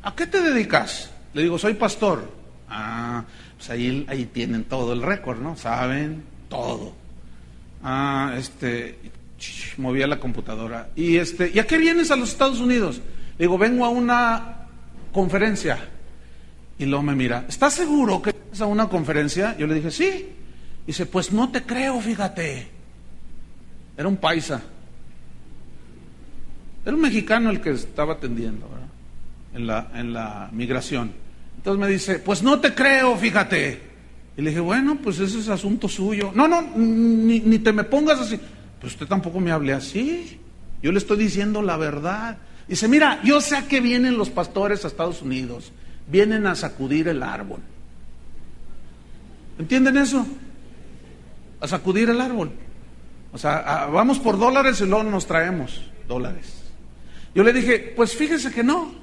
¿A qué te dedicas? Le digo, soy pastor. Ah, pues ahí tienen todo el récord, ¿no? Saben todo. Movía la computadora. ¿Y a qué vienes a los Estados Unidos? Le digo, vengo a una conferencia. Y luego me mira, ¿estás seguro que vienes a una conferencia? Yo le dije, sí. Dice, pues no te creo, fíjate. Era un paisa. Era un mexicano el que estaba atendiendo, ¿verdad? En la migración. Entonces me dice, pues no te creo, fíjate. Y le dije, bueno, pues ese es asunto suyo. No, ni te me pongas así. Pues usted tampoco me hable así. Yo le estoy diciendo la verdad. Dice, mira, yo sé a qué vienen los pastores a Estados Unidos. Vienen a sacudir el árbol. ¿Entienden eso? A sacudir el árbol. O sea, vamos por dólares y luego nos traemos dólares. Yo le dije, pues fíjese que no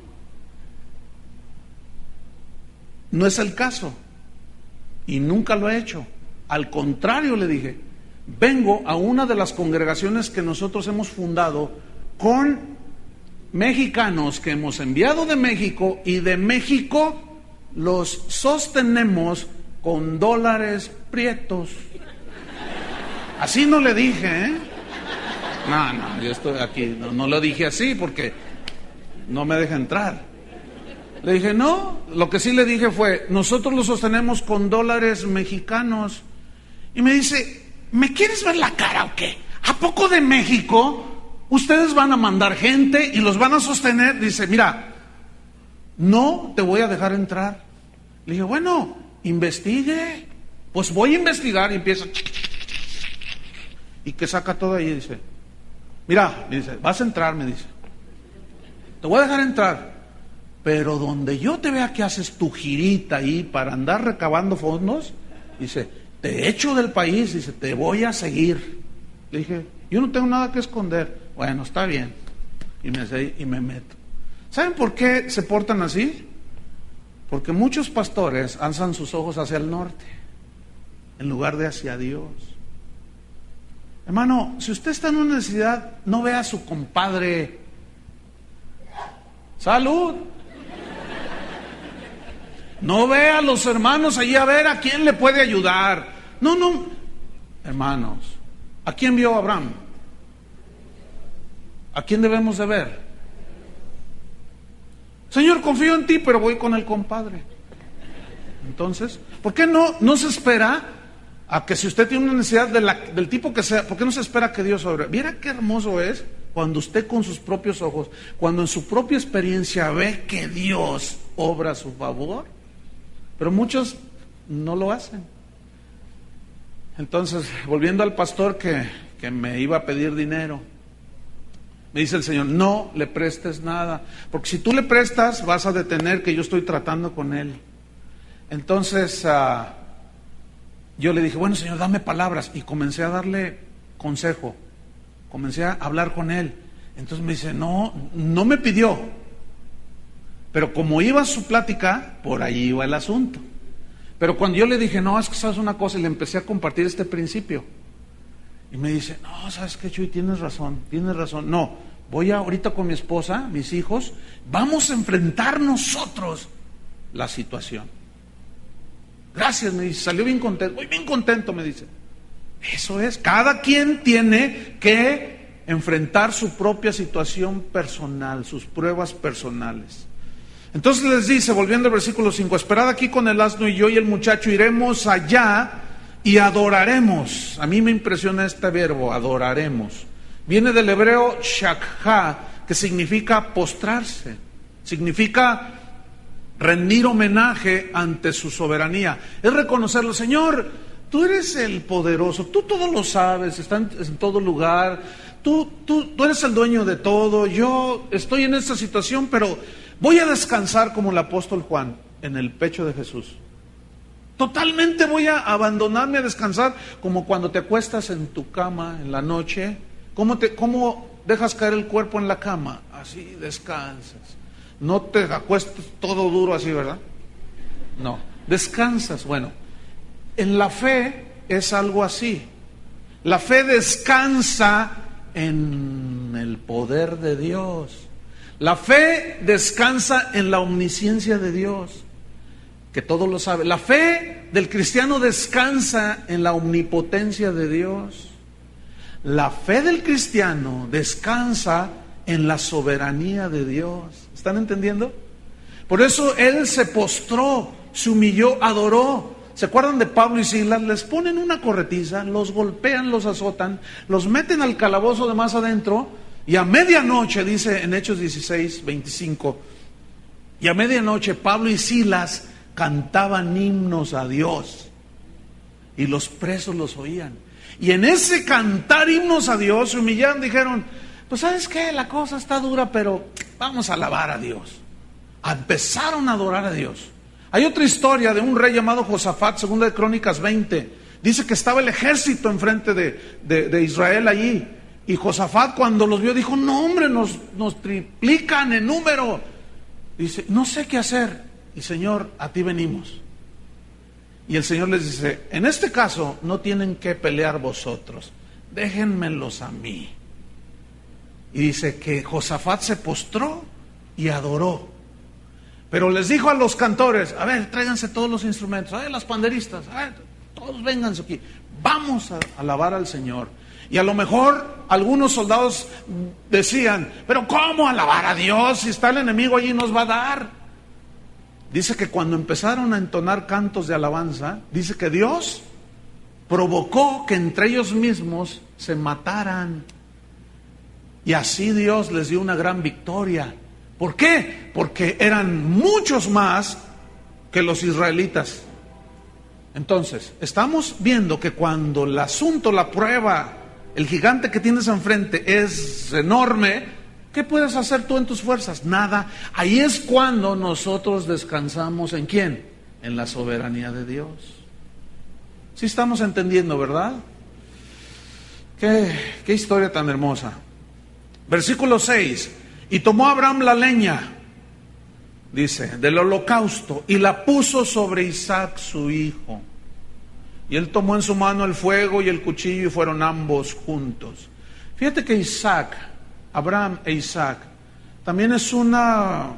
es el caso y nunca lo he hecho. Al contrario, le dije, vengo a una de las congregaciones que nosotros hemos fundado con mexicanos que hemos enviado de México, y de México los sostenemos con dólares prietos. Así no le dije, ¿eh? No, yo estoy aquí, no lo dije así porque no me deja entrar. Le dije, no, lo que sí le dije fue, nosotros lo sostenemos con dólares mexicanos. Y me dice, ¿me quieres ver la cara o qué? ¿A poco de México ustedes van a mandar gente y los van a sostener? Dice, mira, no te voy a dejar entrar. Le dije, bueno, investigue. Pues voy a investigar, y empieza. Y que saca todo ahí y dice, mira, me dice, vas a entrar, me dice. Te voy a dejar entrar. Pero donde yo te vea que haces tu girita ahí para andar recabando fondos, dice, te echo del país, dice, te voy a seguir. Le dije, yo no tengo nada que esconder. Bueno, está bien. Y me meto. ¿Saben por qué se portan así? Porque muchos pastores alzan sus ojos hacia el norte, en lugar de hacia Dios. Hermano, si usted está en una necesidad, no vea a su compadre. ¡Salud! No vea a los hermanos allí a ver a quién le puede ayudar. No, hermanos, ¿a quién vio Abraham? ¿A quién debemos de ver? Señor, confío en ti, pero voy con el compadre. Entonces, ¿por qué no se espera a que si usted tiene una necesidad del tipo que sea, ¿por qué no se espera que Dios obre? Mira qué hermoso es cuando usted con sus propios ojos, cuando en su propia experiencia ve que Dios obra a su favor, pero muchos no lo hacen. Entonces, volviendo al pastor que me iba a pedir dinero, me dice el Señor, no le prestes nada, porque si tú le prestas vas a detener que yo estoy tratando con él. Entonces yo le dije, bueno Señor, dame palabras, y comencé a darle consejo, comencé a hablar con él. Entonces me dice, no me pidió, pero como iba su plática, por ahí iba el asunto. Pero cuando yo le dije, no, es que sabes una cosa, y le empecé a compartir este principio, y me dice, no, ¿sabes qué, Chuy? Tienes razón. No, voy ahorita con mi esposa, mis hijos, vamos a enfrentar nosotros la situación. Gracias, me dice, salió bien contento, voy bien contento, me dice. Eso es, cada quien tiene que enfrentar su propia situación personal, sus pruebas personales. Entonces les dice, volviendo al versículo 5, esperad aquí con el asno y yo y el muchacho iremos allá y adoraremos. A mí me impresiona este verbo, adoraremos. Viene del hebreo shakha, que significa postrarse, significa rendir homenaje ante su soberanía. Es reconocerlo, Señor, tú eres el poderoso, tú todo lo sabes, estás en todo lugar, tú eres el dueño de todo, yo estoy en esta situación, pero voy a descansar como el apóstol Juan en el pecho de Jesús. Totalmente voy a abandonarme a descansar, como cuando te acuestas en tu cama en la noche. ¿Cómo dejas caer el cuerpo en la cama? Así descansas. No te acuestas todo duro así, ¿verdad? No, descansas. Bueno, en la fe es algo así. La fe descansa en el poder de Dios. La fe descansa en la omnisciencia de Dios, que todo lo sabe. La fe del cristiano descansa en la omnipotencia de Dios. La fe del cristiano descansa en la soberanía de Dios. ¿Están entendiendo? Por eso él se postró, se humilló, adoró. ¿Se acuerdan de Pablo y Silas? Les ponen una corretiza, los golpean, los azotan, los meten al calabozo de más adentro, y a medianoche, dice en Hechos 16, 25, y a medianoche Pablo y Silas cantaban himnos a Dios, y los presos los oían. Y en ese cantar himnos a Dios se humillaron, dijeron, pues ¿sabes qué? La cosa está dura, pero vamos a alabar a Dios. Empezaron a adorar a Dios. Hay otra historia de un rey llamado Josafat, segunda de Crónicas 20. Dice que estaba el ejército enfrente de Israel allí. Y Josafat cuando los vio dijo, no hombre, nos triplican en número. Dice, no sé qué hacer. Y Señor, a ti venimos. Y el Señor les dice, en este caso no tienen que pelear vosotros, déjenmelos a mí. Y dice que Josafat se postró y adoró. Pero les dijo a los cantores, a ver, tráiganse todos los instrumentos, a ver, las panderistas, a ver, todos vénganse aquí, vamos a alabar al Señor. Y a lo mejor algunos soldados decían, pero ¿cómo alabar a Dios si está el enemigo allí y nos va a dar? Dice que cuando empezaron a entonar cantos de alabanza, dice que Dios provocó que entre ellos mismos se mataran. Y así Dios les dio una gran victoria. ¿Por qué? Porque eran muchos más que los israelitas. Entonces, estamos viendo que cuando el asunto, la prueba, el gigante que tienes enfrente es enorme, ¿qué puedes hacer tú en tus fuerzas? Nada. Ahí es cuando nosotros descansamos ¿en quién? En la soberanía de Dios. Sí estamos entendiendo, ¿verdad? Qué historia tan hermosa. Versículo 6. Y tomó Abraham la leña, dice, del holocausto, y la puso sobre Isaac su hijo. Y él tomó en su mano el fuego y el cuchillo, y fueron ambos juntos. Fíjate que Isaac, Abraham e Isaac, también es una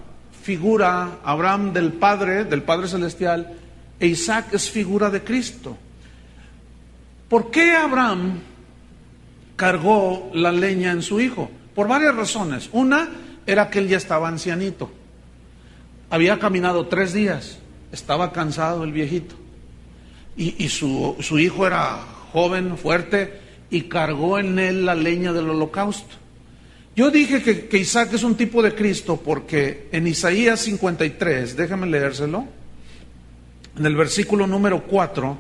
figura, Abraham del Padre Celestial, e Isaac es figura de Cristo. ¿Por qué Abraham cargó la leña en su hijo? por varias razones. Una era que él ya estaba ancianito. Había caminado 3 días, estaba cansado el viejito. Y su hijo era joven, fuerte, y cargó en él la leña del holocausto. Yo dije que Isaac es un tipo de Cristo porque en Isaías 53, déjame leérselo, en el versículo número 4,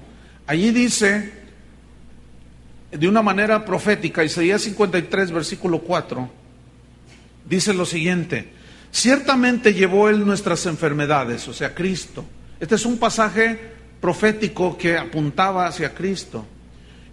allí dice, de una manera profética, Isaías 53, versículo 4, dice lo siguiente: ciertamente llevó él nuestras enfermedades, o sea, Cristo. Este es un pasaje profético que apuntaba hacia Cristo.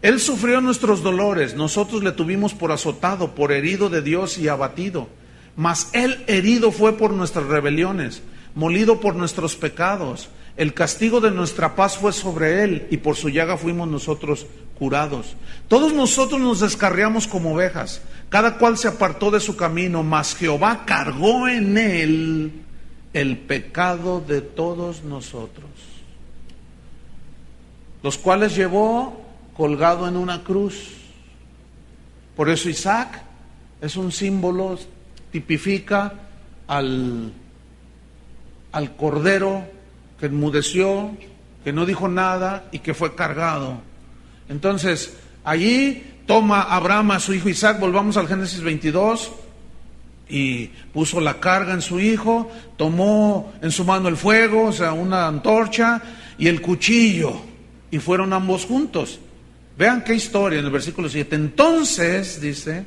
Él sufrió nuestros dolores, nosotros le tuvimos por azotado, por herido de Dios y abatido. Mas él herido fue por nuestras rebeliones, molido por nuestros pecados. El castigo de nuestra paz fue sobre él, y por su llaga fuimos nosotros curados. Todos nosotros nos descarriamos como ovejas, cada cual se apartó de su camino, mas Jehová cargó en él el pecado de todos nosotros, los cuales llevó colgado en una cruz. Por eso Isaac es un símbolo, tipifica al cordero que enmudeció, que no dijo nada y que fue cargado. Entonces, allí toma Abraham a su hijo Isaac, volvamos al Génesis 22, y puso la carga en su hijo, tomó en su mano el fuego, o sea, una antorcha, y el cuchillo, y fueron ambos juntos. Vean qué historia en el versículo 7. Entonces, dice,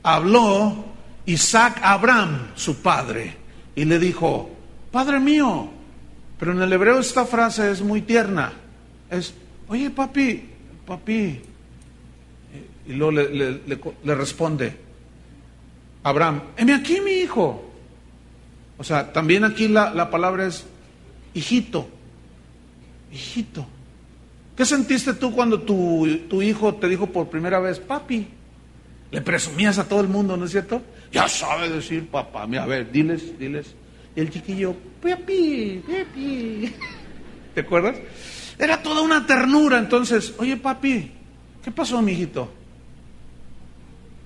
habló Isaac a Abraham, su padre, y le dijo: Padre mío. Pero en el hebreo esta frase es muy tierna. Es: oye, papi. Y luego le responde Abraham: heme aquí, mi hijo. O sea, también aquí la palabra es hijito. Hijito. ¿Qué sentiste tú cuando tu hijo te dijo por primera vez papi? Le presumías a todo el mundo, ¿no es cierto? Ya sabe decir papá. Mira, a ver, diles. Y el chiquillo: papi. ¿Te acuerdas? Era toda una ternura. Entonces, oye, papi, ¿qué pasó, mijito?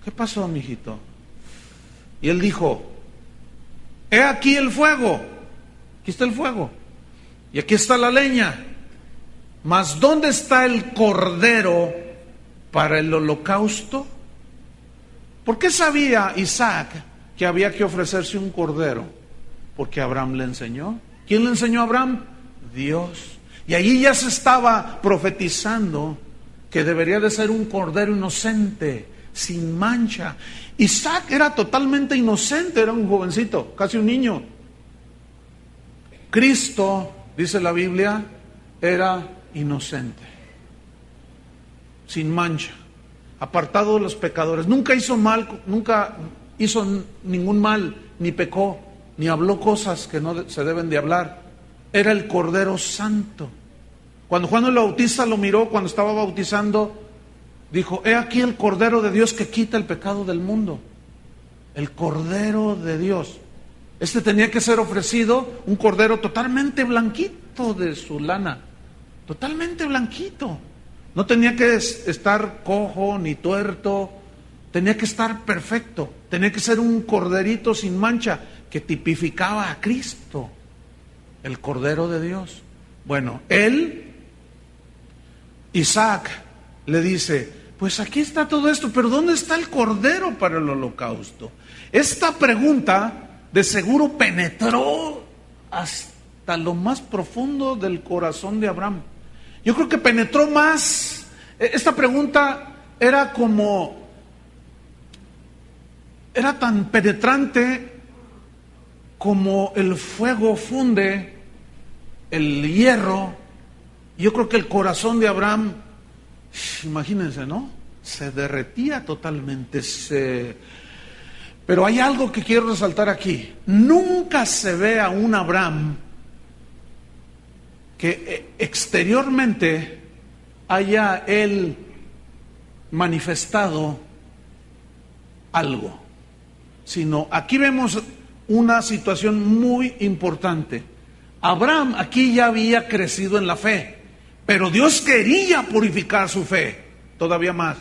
¿Qué pasó, mijito? Y él dijo: he aquí el fuego. Aquí está el fuego. Y aquí está la leña. Mas ¿dónde está el cordero para el holocausto? ¿Por qué sabía Isaac que había que ofrecerse un cordero? Porque Abraham le enseñó. ¿Quién le enseñó a Abraham? Dios. Y allí ya se estaba profetizando que debería de ser un cordero inocente, sin mancha. Isaac era totalmente inocente, era un jovencito, casi un niño. Cristo, dice la Biblia, era inocente, sin mancha, apartado de los pecadores. Nunca hizo mal, nunca hizo ningún mal, ni pecó, ni habló cosas que no se deben de hablar. Era el Cordero Santo. Cuando Juan el Bautista lo miró cuando estaba bautizando, dijo: he aquí el Cordero de Dios que quita el pecado del mundo. El Cordero de Dios. Este tenía que ser ofrecido, un cordero totalmente blanquito de su lana, totalmente blanquito. No tenía que estar cojo ni tuerto, tenía que estar perfecto. Tenía que ser un corderito sin mancha que tipificaba a Cristo, el Cordero de Dios. Bueno, Isaac le dice: pues aquí está todo esto, pero ¿dónde está el cordero para el holocausto? Esta pregunta de seguro penetró hasta lo más profundo del corazón de Abraham. Yo creo que penetró más. Esta pregunta era tan penetrante como el fuego funde el hierro. Yo creo que el corazón de Abraham, imagínense, ¿no? Se derretía totalmente. Pero hay algo que quiero resaltar aquí. Nunca se ve a un Abraham que exteriormente haya él manifestado algo, sino aquí vemos una situación muy importante. Abraham aquí ya había crecido en la fe, pero Dios quería purificar su fe todavía más.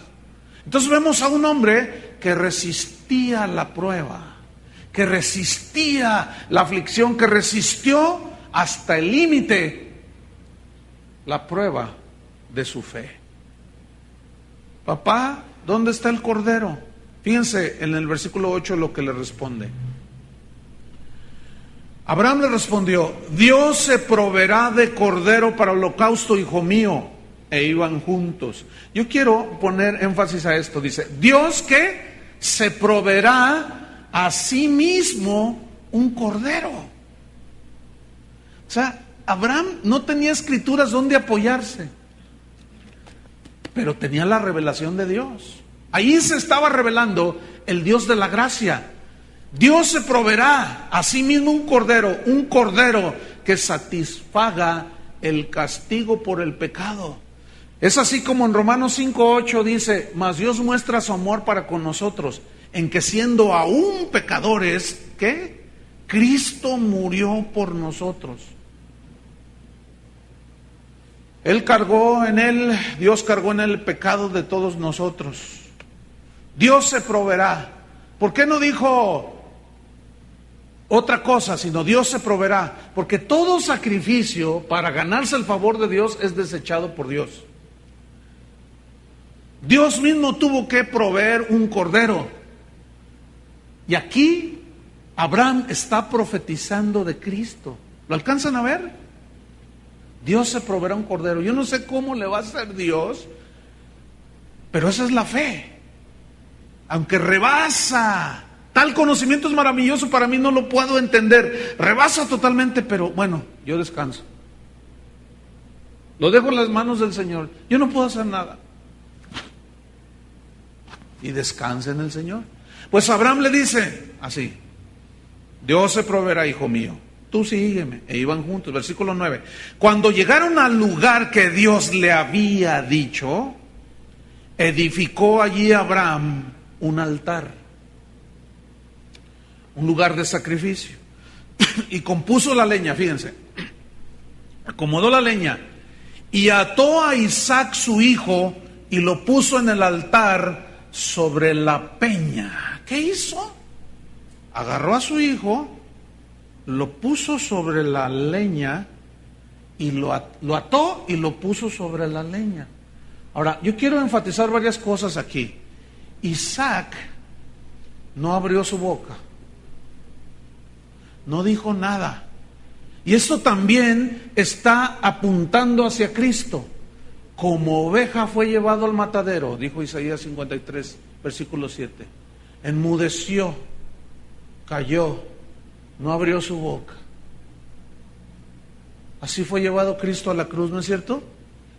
Entonces vemos a un hombre que resistía la prueba, que resistía la aflicción, que resistió hasta el límite la prueba de su fe. Papá, ¿dónde está el cordero? Fíjense en el versículo 8 lo que le responde. Abraham le respondió: Dios se proveerá de cordero para holocausto, hijo mío. E iban juntos. Yo quiero poner énfasis a esto. Dice, Dios que se proveerá a sí mismo un cordero. O sea, Abraham no tenía escrituras donde apoyarse, pero tenía la revelación de Dios. Ahí se estaba revelando el Dios de la gracia. Dios se proveerá a sí mismo un cordero que satisfaga el castigo por el pecado. Es así como en Romanos 5:8 dice, mas Dios muestra su amor para con nosotros, en que siendo aún pecadores, ¿qué? Cristo murió por nosotros. Dios cargó en él el pecado de todos nosotros. Dios se proveerá. ¿Por qué no dijo otra cosa, sino Dios se proveerá? Porque todo sacrificio para ganarse el favor de Dios es desechado por Dios. Dios mismo tuvo que proveer un cordero. Y aquí Abraham está profetizando de Cristo. ¿Lo alcanzan a ver? Dios se proveerá un cordero. Yo no sé cómo le va a hacer Dios, pero esa es la fe. Aunque rebasa, tal conocimiento es maravilloso, para mí no lo puedo entender. Rebasa totalmente, pero bueno, yo descanso. Lo dejo en las manos del Señor. Yo no puedo hacer nada. Y descansa en el Señor. Pues Abraham le dice así: Dios se proveerá, hijo mío, tú sígueme. E iban juntos. Versículo 9. Cuando llegaron al lugar que Dios le había dicho, edificó allí Abraham un altar, un lugar de sacrificio, y compuso la leña. Fíjense, acomodó la leña y ató a Isaac su hijo y lo puso en el altar sobre la peña. ¿Qué hizo? Agarró a su hijo, lo puso sobre la leña y lo ató y lo puso sobre la leña. Ahora, yo quiero enfatizar varias cosas aquí. Isaac no abrió su boca, no dijo nada. Y esto también está apuntando hacia Cristo. Como oveja fue llevado al matadero, dijo Isaías 53, versículo 7. Enmudeció, cayó, no abrió su boca. Así fue llevado Cristo a la cruz, ¿no es cierto?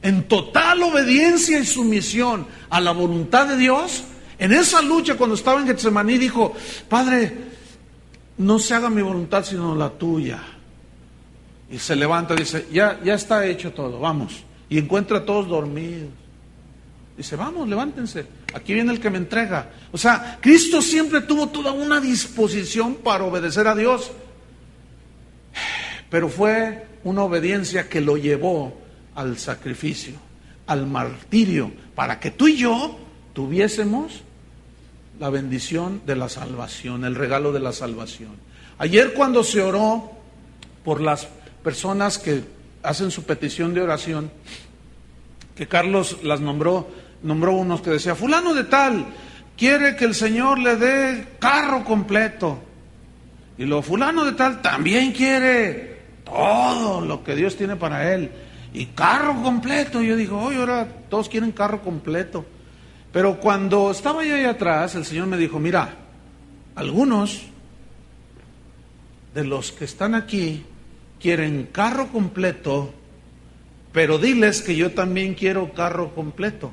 En total obediencia y sumisión a la voluntad de Dios. En esa lucha, cuando estaba en Getsemaní, dijo: Padre, no se haga mi voluntad sino la tuya. Y se levanta y dice: ya está hecho todo, vamos. Y encuentra a todos dormidos. Dice: vamos, levántense, aquí viene el que me entrega. O sea, Cristo siempre tuvo toda una disposición para obedecer a Dios, pero fue una obediencia que lo llevó al sacrificio, al martirio, para que tú y yo tuviésemos la bendición de la salvación, el regalo de la salvación. Ayer, cuando se oró por las personas que hacen su petición de oración, que Carlos las nombró unos que decía: fulano de tal quiere que el Señor le dé carro completo, y lo fulano de tal también quiere todo lo que Dios tiene para él y carro completo. Yo digo: oye, ahora todos quieren carro completo. Pero cuando estaba yo ahí atrás, el Señor me dijo: mira, algunos de los que están aquí quieren carro completo, pero diles que yo también quiero carro completo.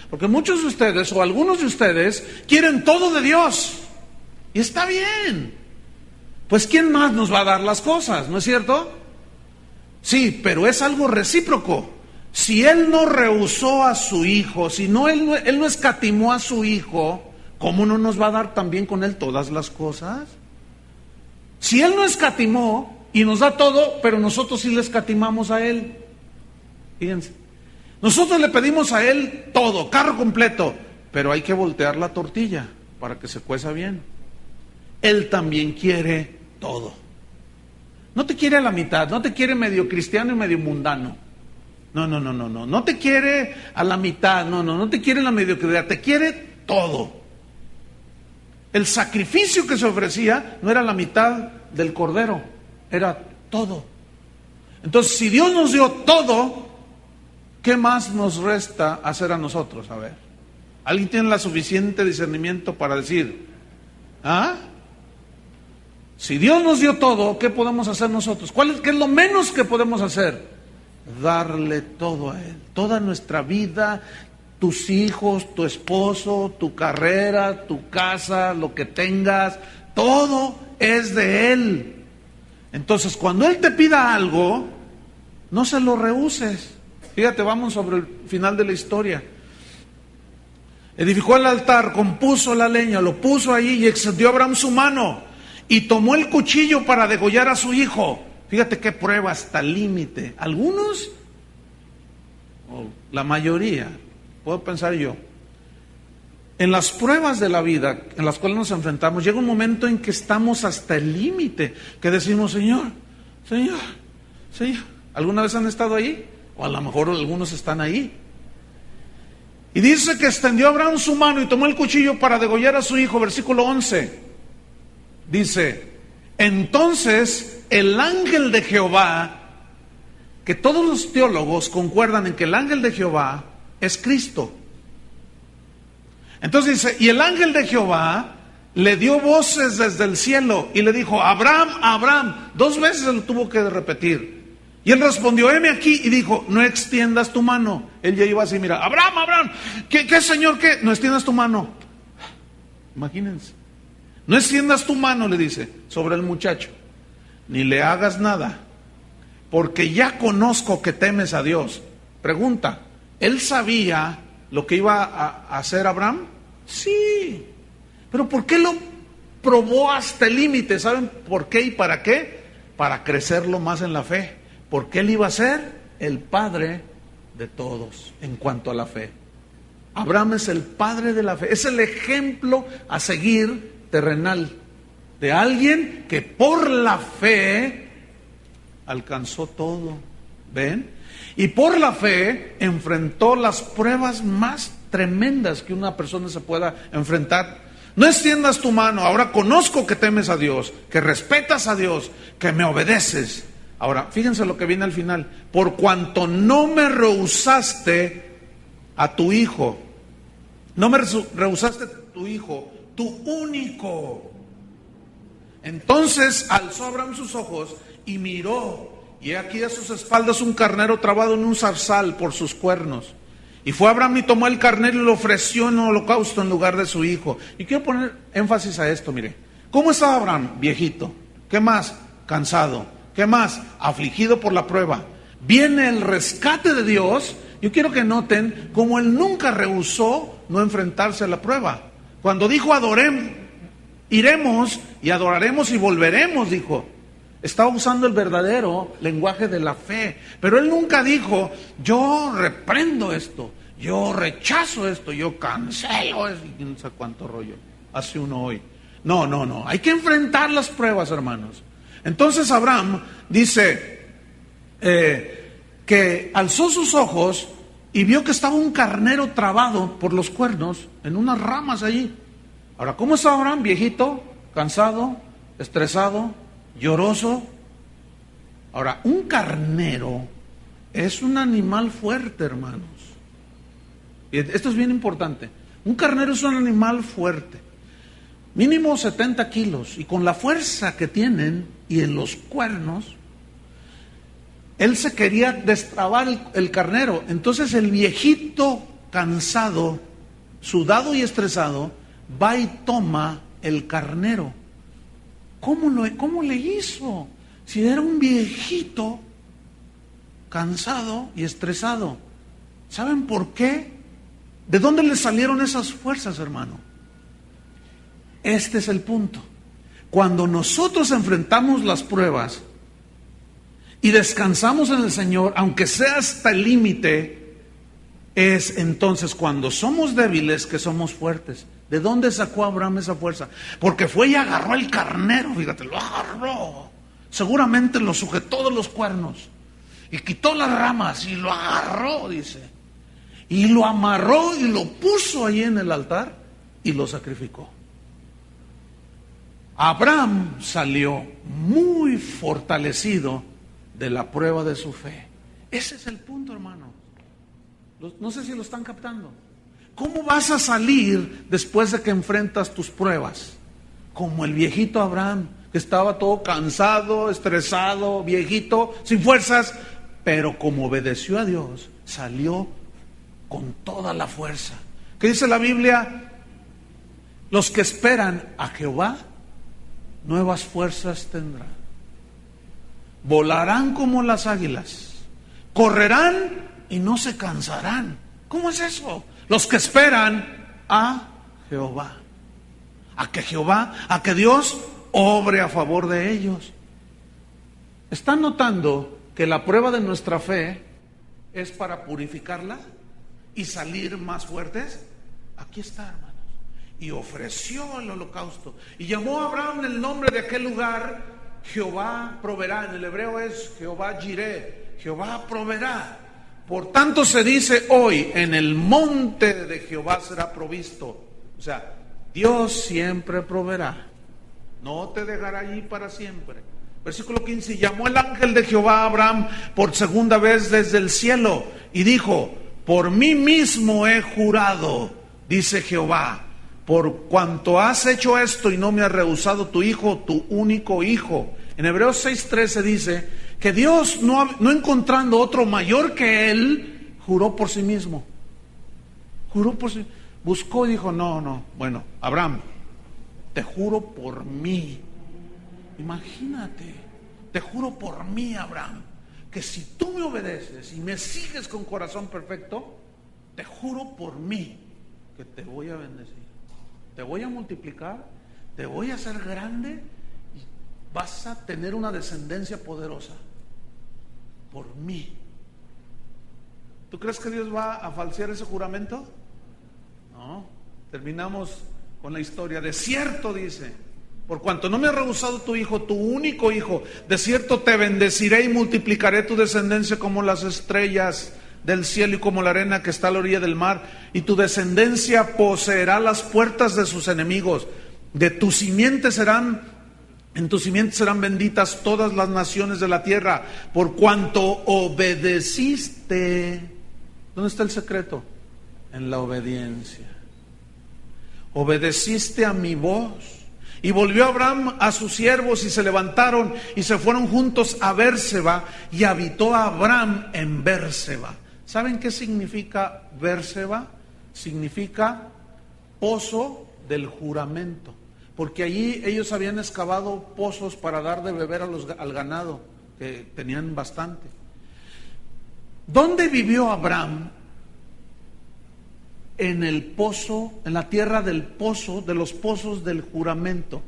Porque muchos de ustedes, o algunos de ustedes, quieren todo de Dios. Y está bien. Pues ¿quién más nos va a dar las cosas? ¿No es cierto? Sí, pero es algo recíproco. Si Él no rehusó a su Hijo, si no Él no escatimó a su Hijo, ¿cómo no nos va a dar también con Él todas las cosas? Si Él no escatimó y nos da todo, pero nosotros sí le escatimamos a Él. Fíjense, nosotros le pedimos a Él todo, carro completo, pero hay que voltear la tortilla para que se cueza bien. Él también quiere todo. No te quiere a la mitad, no te quiere medio cristiano y medio mundano. No te quiere a la mitad, no te quiere la mediocridad, te quiere todo. El sacrificio que se ofrecía no era la mitad del cordero, era todo. Entonces, si Dios nos dio todo, ¿qué más nos resta hacer a nosotros? A ver, ¿alguien tiene la suficiente discernimiento para decir, si Dios nos dio todo, ¿qué podemos hacer nosotros? ¿Qué es lo menos que podemos hacer? Darle todo a Él, toda nuestra vida, tus hijos, tu esposo, tu carrera, tu casa, lo que tengas, todo es de Él. Entonces, cuando Él te pida algo, no se lo rehuses. Fíjate, vamos sobre el final de la historia. Edificó el altar, compuso la leña, lo puso allí y extendió a Abraham su mano y tomó el cuchillo para degollar a su hijo. Fíjate qué prueba hasta el límite. Algunos, o la mayoría, puedo pensar yo, en las pruebas de la vida en las cuales nos enfrentamos, llega un momento en que estamos hasta el límite, que decimos, Señor. ¿Alguna vez han estado ahí? O a lo mejor algunos están ahí. Y dice que extendió Abraham su mano y tomó el cuchillo para degollar a su hijo. Versículo 11. Dice, entonces el ángel de Jehová, que todos los teólogos concuerdan en que el ángel de Jehová es Cristo. Entonces dice, y el ángel de Jehová le dio voces desde el cielo y le dijo, Abraham, Abraham. 2 veces se lo tuvo que repetir. Y él respondió, heme aquí, y dijo, no extiendas tu mano. Él ya iba así, mira, Abraham, Abraham, ¿qué Señor, qué? No extiendas tu mano. Imagínense. No extiendas tu mano, le dice, sobre el muchacho, ni le hagas nada, porque ya conozco que temes a Dios. Pregunta, ¿él sabía lo que iba a hacer Abraham? Sí, pero ¿por qué lo probó hasta el límite? ¿Saben por qué y para qué? Para crecerlo más en la fe, porque él iba a ser el padre de todos en cuanto a la fe. Abraham es el padre de la fe, es el ejemplo a seguir terrenal de alguien que por la fe alcanzó todo. ¿Ven? Y por la fe enfrentó las pruebas más tremendas que una persona se pueda enfrentar. No extiendas tu mano, ahora conozco que temes a Dios, que respetas a Dios, que me obedeces. Ahora, fíjense lo que viene al final. Por cuanto no me rehusaste a tu hijo, no me rehusaste a tu hijo, tu único. Entonces alzó Abraham sus ojos y miró, y aquí a sus espaldas un carnero trabado en un zarzal por sus cuernos. Y fue Abraham y tomó el carnero y lo ofreció en holocausto en lugar de su hijo. Y quiero poner énfasis a esto, mire. ¿Cómo estaba Abraham? Viejito. ¿Qué más? Cansado. ¿Qué más? Afligido por la prueba. Viene el rescate de Dios. Yo quiero que noten cómo él nunca rehusó no enfrentarse a la prueba. Cuando dijo iremos y adoraremos y volveremos, dijo. Estaba usando el verdadero lenguaje de la fe. Pero él nunca dijo, yo reprendo esto, yo rechazo esto, yo cancelo esto. Y no sé cuánto rollo hace uno hoy. No. Hay que enfrentar las pruebas, hermanos. Entonces Abraham dice que alzó sus ojos y vio que estaba un carnero trabado por los cuernos en unas ramas allí. Ahora, ¿cómo está Abraham? Viejito, cansado, estresado, lloroso. Ahora, un carnero es un animal fuerte, hermanos. Y esto es bien importante. Un carnero es un animal fuerte. Mínimo 70 kilos. Y con la fuerza que tienen y en los cuernos, él se quería destrabar el carnero. Entonces el viejito cansado, sudado y estresado, va y toma el carnero. ¿Cómo le hizo? Si era un viejito cansado y estresado. ¿Saben por qué? ¿De dónde le salieron esas fuerzas, hermano? Este es el punto. Cuando nosotros enfrentamos las pruebas y descansamos en el Señor, aunque sea hasta el límite, Es entonces cuando somos débiles que somos fuertes. ¿De dónde sacó Abraham esa fuerza? Porque fue y agarró el carnero, fíjate, lo agarró. Seguramente lo sujetó de los cuernos y quitó las ramas y lo agarró, dice. Y lo amarró y lo puso ahí en el altar y lo sacrificó. Abraham salió muy fortalecido de la prueba de su fe. Ese es el punto, hermano. No sé si lo están captando. ¿Cómo vas a salir después de que enfrentas tus pruebas? Como el viejito Abraham, que estaba todo cansado, estresado, viejito, sin fuerzas, pero como obedeció a Dios, salió con toda la fuerza. ¿Qué dice la Biblia? Los que esperan a Jehová, nuevas fuerzas tendrán. Volarán como las águilas, correrán y no se cansarán. ¿Cómo es eso? Los que esperan a Jehová. A que Dios obre a favor de ellos. ¿Están notando que la prueba de nuestra fe es para purificarla y salir más fuertes? Aquí está, hermanos. Y ofreció el holocausto. Y llamó a Abraham el nombre de aquel lugar, Jehová proveerá. En el hebreo es Jehová Jireh. Jehová proveerá. Por tanto se dice hoy, en el monte de Jehová será provisto. O sea, Dios siempre proveerá. No te dejará allí para siempre. Versículo 15, llamó el ángel de Jehová a Abraham por segunda vez desde el cielo y dijo, por mí mismo he jurado, dice Jehová, por cuanto has hecho esto y no me has rehusado tu hijo, tu único hijo. En Hebreos 6:13 dice que Dios, no encontrando otro mayor que él, juró por sí mismo. Buscó y dijo, bueno, Abraham, te juro por mí. Imagínate, te juro por mí, Abraham, que si tú me obedeces y me sigues con corazón perfecto, te juro por mí que te voy a bendecir, te voy a multiplicar, te voy a hacer grande y vas a tener una descendencia poderosa por mí. ¿Tú crees que Dios va a falsear ese juramento? No. Terminamos con la historia. De cierto, dice, por cuanto no me ha rehusado tu hijo, tu único hijo, de cierto te bendeciré y multiplicaré tu descendencia como las estrellas del cielo y como la arena que está a la orilla del mar, y tu descendencia poseerá las puertas de sus enemigos. En tu simiente serán benditas todas las naciones de la tierra, por cuanto obedeciste. ¿Dónde está el secreto? En la obediencia. Obedeciste a mi voz. Y volvió Abraham a sus siervos y se levantaron y se fueron juntos a Bérseba, y habitó Abraham en Bérseba. ¿Saben qué significa Bérseba? Significa pozo del juramento. Porque allí ellos habían excavado pozos para dar de beber al ganado, que tenían bastante. ¿Dónde vivió Abraham? En el pozo, en la tierra del pozo, de los pozos del juramento.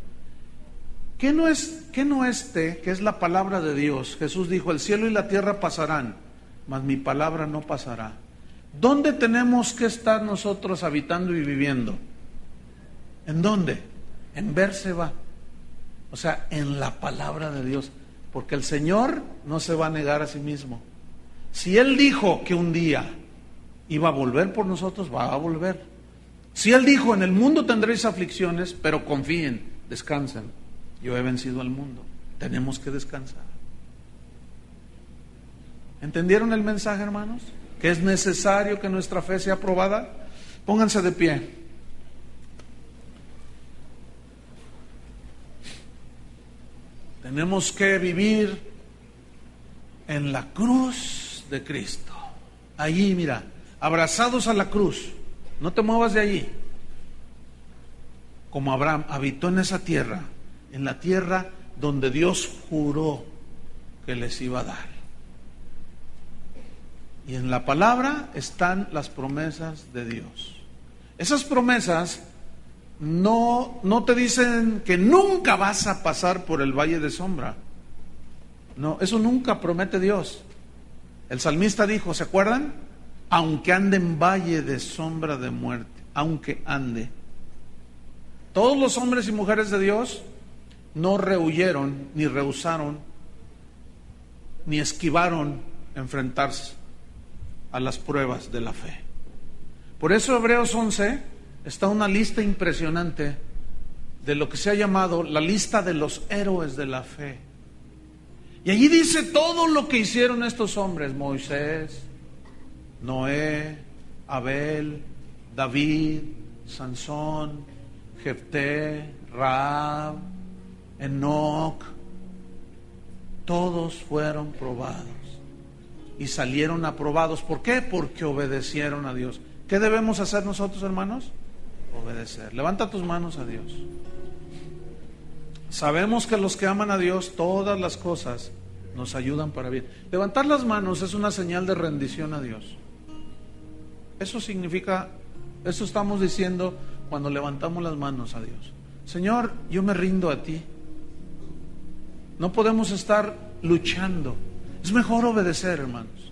¿Qué no es que es la palabra de Dios? Jesús dijo, el cielo y la tierra pasarán, mas mi palabra no pasará. ¿Dónde tenemos que estar nosotros habitando y viviendo? ¿En dónde? En Bérseba. O sea, en la palabra de Dios. Porque el Señor no se va a negar a sí mismo. Si Él dijo que un día iba a volver por nosotros, va a volver. Si Él dijo, en el mundo tendréis aflicciones, pero confíen, descansen. Yo he vencido al mundo. Tenemos que descansar. ¿Entendieron el mensaje, hermanos? Que es necesario que nuestra fe sea probada. Pónganse de pie. Tenemos que vivir en la cruz de Cristo. Allí, mira, abrazados a la cruz. No te muevas de allí. Como Abraham habitó en esa tierra, en la tierra donde Dios juró que les iba a dar. Y en la palabra están las promesas de Dios. Esas promesas no te dicen que nunca vas a pasar por el valle de sombra. No, eso nunca promete Dios. El salmista dijo, ¿se acuerdan? aunque ande en valle de sombra de muerte, aunque ande. Todos los hombres y mujeres de Dios no rehuyeron, ni rehusaron, ni esquivaron enfrentarse a las pruebas de la fe. Por eso Hebreos 11 está una lista impresionante de lo que se ha llamado la lista de los héroes de la fe. Y allí dice todo lo que hicieron estos hombres: Moisés, Noé, Abel, David, Sansón, Jefté, Rahab, Enoc. Todos fueron probados y salieron aprobados. ¿Por qué? Porque obedecieron a Dios. ¿Qué debemos hacer nosotros, hermanos? Obedecer. Levanta tus manos a Dios. Sabemos que los que aman a Dios, todas las cosas nos ayudan para bien. Levantar las manos es una señal de rendición a Dios. Eso significa, eso estamos diciendo cuando levantamos las manos a Dios. Señor, yo me rindo a ti. No podemos estar luchando. Es mejor obedecer, hermanos.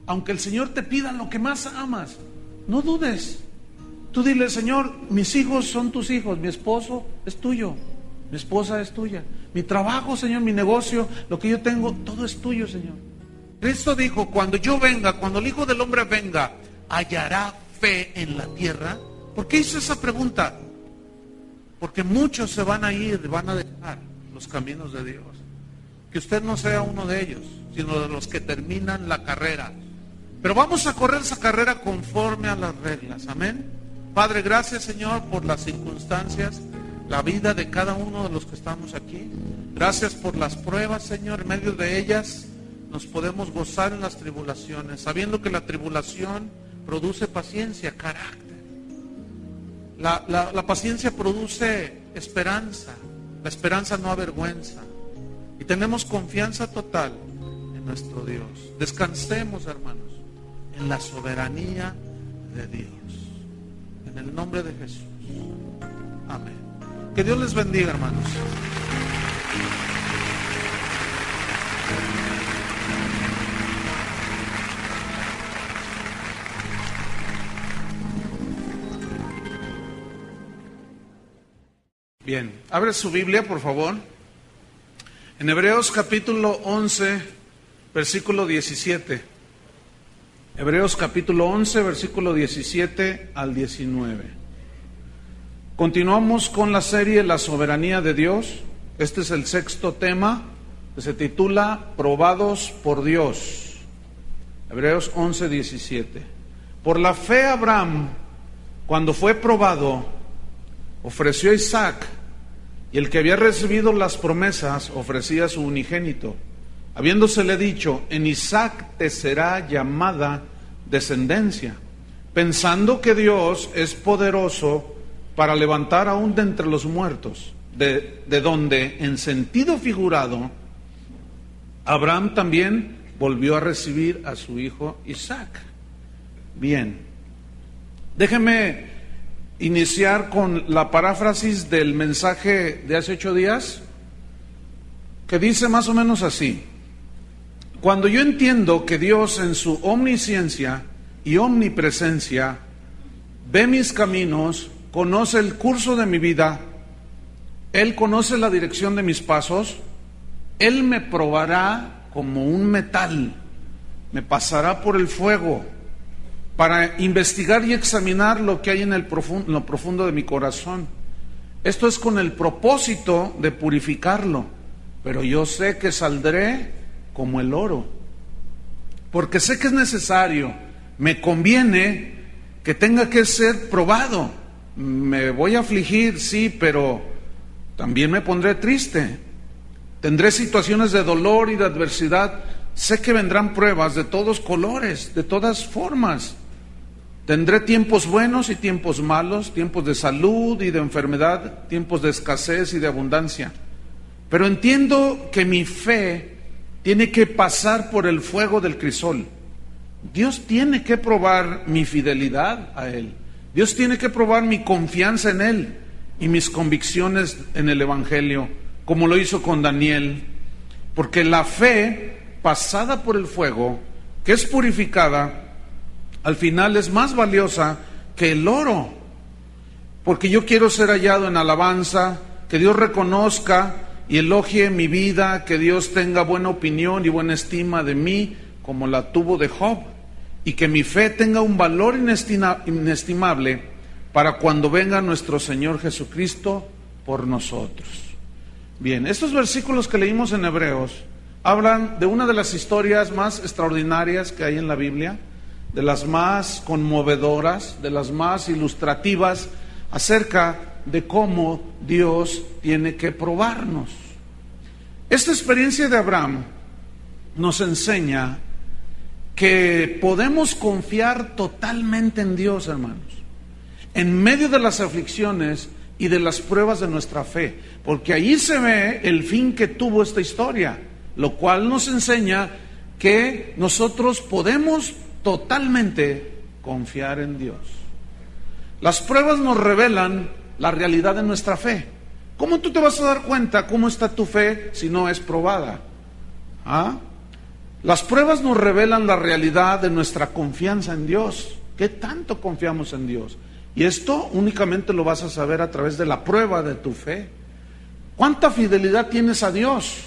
Aunque el Señor te pida lo que más amas, no dudes. Tú dile: Señor, mis hijos son tus hijos, mi esposo es tuyo, mi esposa es tuya, mi trabajo, Señor, mi negocio, lo que yo tengo, todo es tuyo, Señor. Cristo dijo: cuando yo venga, cuando el Hijo del Hombre venga, ¿hallará fe en la tierra? ¿Por qué hizo esa pregunta? Porque muchos se van a ir, van a dejar los caminos de Dios. Que usted no sea uno de ellos, sino de los que terminan la carrera. Pero vamos a correr esa carrera conforme a las reglas. Amén. Padre, gracias, Señor, por las circunstancias, la vida de cada uno de los que estamos aquí. Gracias por las pruebas, Señor. En medio de ellas nos podemos gozar en las tribulaciones, sabiendo que la tribulación produce paciencia, carácter. La paciencia produce esperanza. La esperanza no avergüenza. Y tenemos confianza total en nuestro Dios. Descansemos, hermanos, en la soberanía de Dios. En el nombre de Jesús. Amén. Que Dios les bendiga, hermanos. Bien, abre su Biblia, por favor. En Hebreos capítulo 11, versículo 17. Hebreos capítulo 11, versículo 17 al 19. Continuamos con la serie La soberanía de Dios. Este es el sexto tema, que se titula Probados por Dios. Hebreos 11, 17. Por la fe Abraham, cuando fue probado, ofreció a Isaac, y el que había recibido las promesas ofrecía a su unigénito, habiéndosele dicho: en Isaac te será llamada descendencia, pensando que Dios es poderoso para levantar aún de entre los muertos, de donde, en sentido figurado, Abraham también volvió a recibir a su hijo Isaac. Bien, déjeme iniciar con la paráfrasis del mensaje de hace 8 días, que dice más o menos así: cuando yo entiendo que Dios en su omnisciencia y omnipresencia ve mis caminos, conoce el curso de mi vida, Él conoce la dirección de mis pasos, Él me probará como un metal, me pasará por el fuego, para investigar y examinar lo que hay en lo profundo de mi corazón. Esto es con el propósito de purificarlo, pero yo sé que saldré como el oro, porque sé que es necesario, me conviene que tenga que ser probado. Me voy a afligir, sí, pero también me pondré triste. Tendré situaciones de dolor y de adversidad. Sé que vendrán pruebas de todos colores, de todas formas. Tendré tiempos buenos y tiempos malos, tiempos de salud y de enfermedad, tiempos de escasez y de abundancia. Pero entiendo que mi fe tiene que pasar por el fuego del crisol. Dios tiene que probar mi fidelidad a Él. Dios tiene que probar mi confianza en Él y mis convicciones en el Evangelio, como lo hizo con Daniel. Porque la fe pasada por el fuego, que es purificada, al final es más valiosa que el oro, porque yo quiero ser hallado en alabanza, que Dios reconozca y elogie mi vida, que Dios tenga buena opinión y buena estima de mí, como la tuvo de Job, y que mi fe tenga un valor inestimable para cuando venga nuestro Señor Jesucristo por nosotros. Bien, estos versículos que leímos en Hebreos hablan de una de las historias más extraordinarias que hay en la Biblia, de las más conmovedoras, de las más ilustrativas, acerca de cómo Dios tiene que probarnos. Esta experiencia de Abraham nos enseña que podemos confiar totalmente en Dios, hermanos, en medio de las aflicciones y de las pruebas de nuestra fe, porque ahí se ve el fin que tuvo esta historia, lo cual nos enseña que nosotros podemos totalmente confiar en Dios. Las pruebas nos revelan la realidad de nuestra fe. ¿Cómo tú te vas a dar cuenta cómo está tu fe si no es probada? Las pruebas nos revelan la realidad de nuestra confianza en Dios. ¿Qué tanto confiamos en Dios? Y esto únicamente lo vas a saber a través de la prueba de tu fe. ¿Cuánta fidelidad tienes a Dios?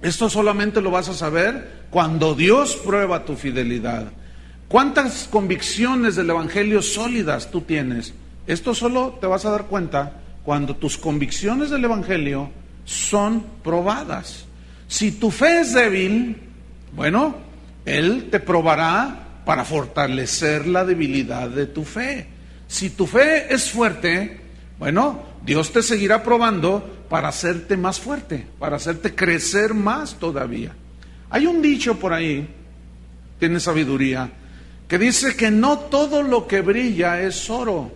Esto solamente lo vas a saber cuando Dios prueba tu fidelidad. ¿Cuántas convicciones del Evangelio sólidas tú tienes? Esto solo te vas a dar cuenta cuando tus convicciones del Evangelio son probadas. Si tu fe es débil, bueno, Él te probará para fortalecer la debilidad de tu fe. Si tu fe es fuerte, bueno, Dios te seguirá probando para hacerte más fuerte, para hacerte crecer más todavía. Hay un dicho por ahí, tiene sabiduría, que dice que no todo lo que brilla es oro.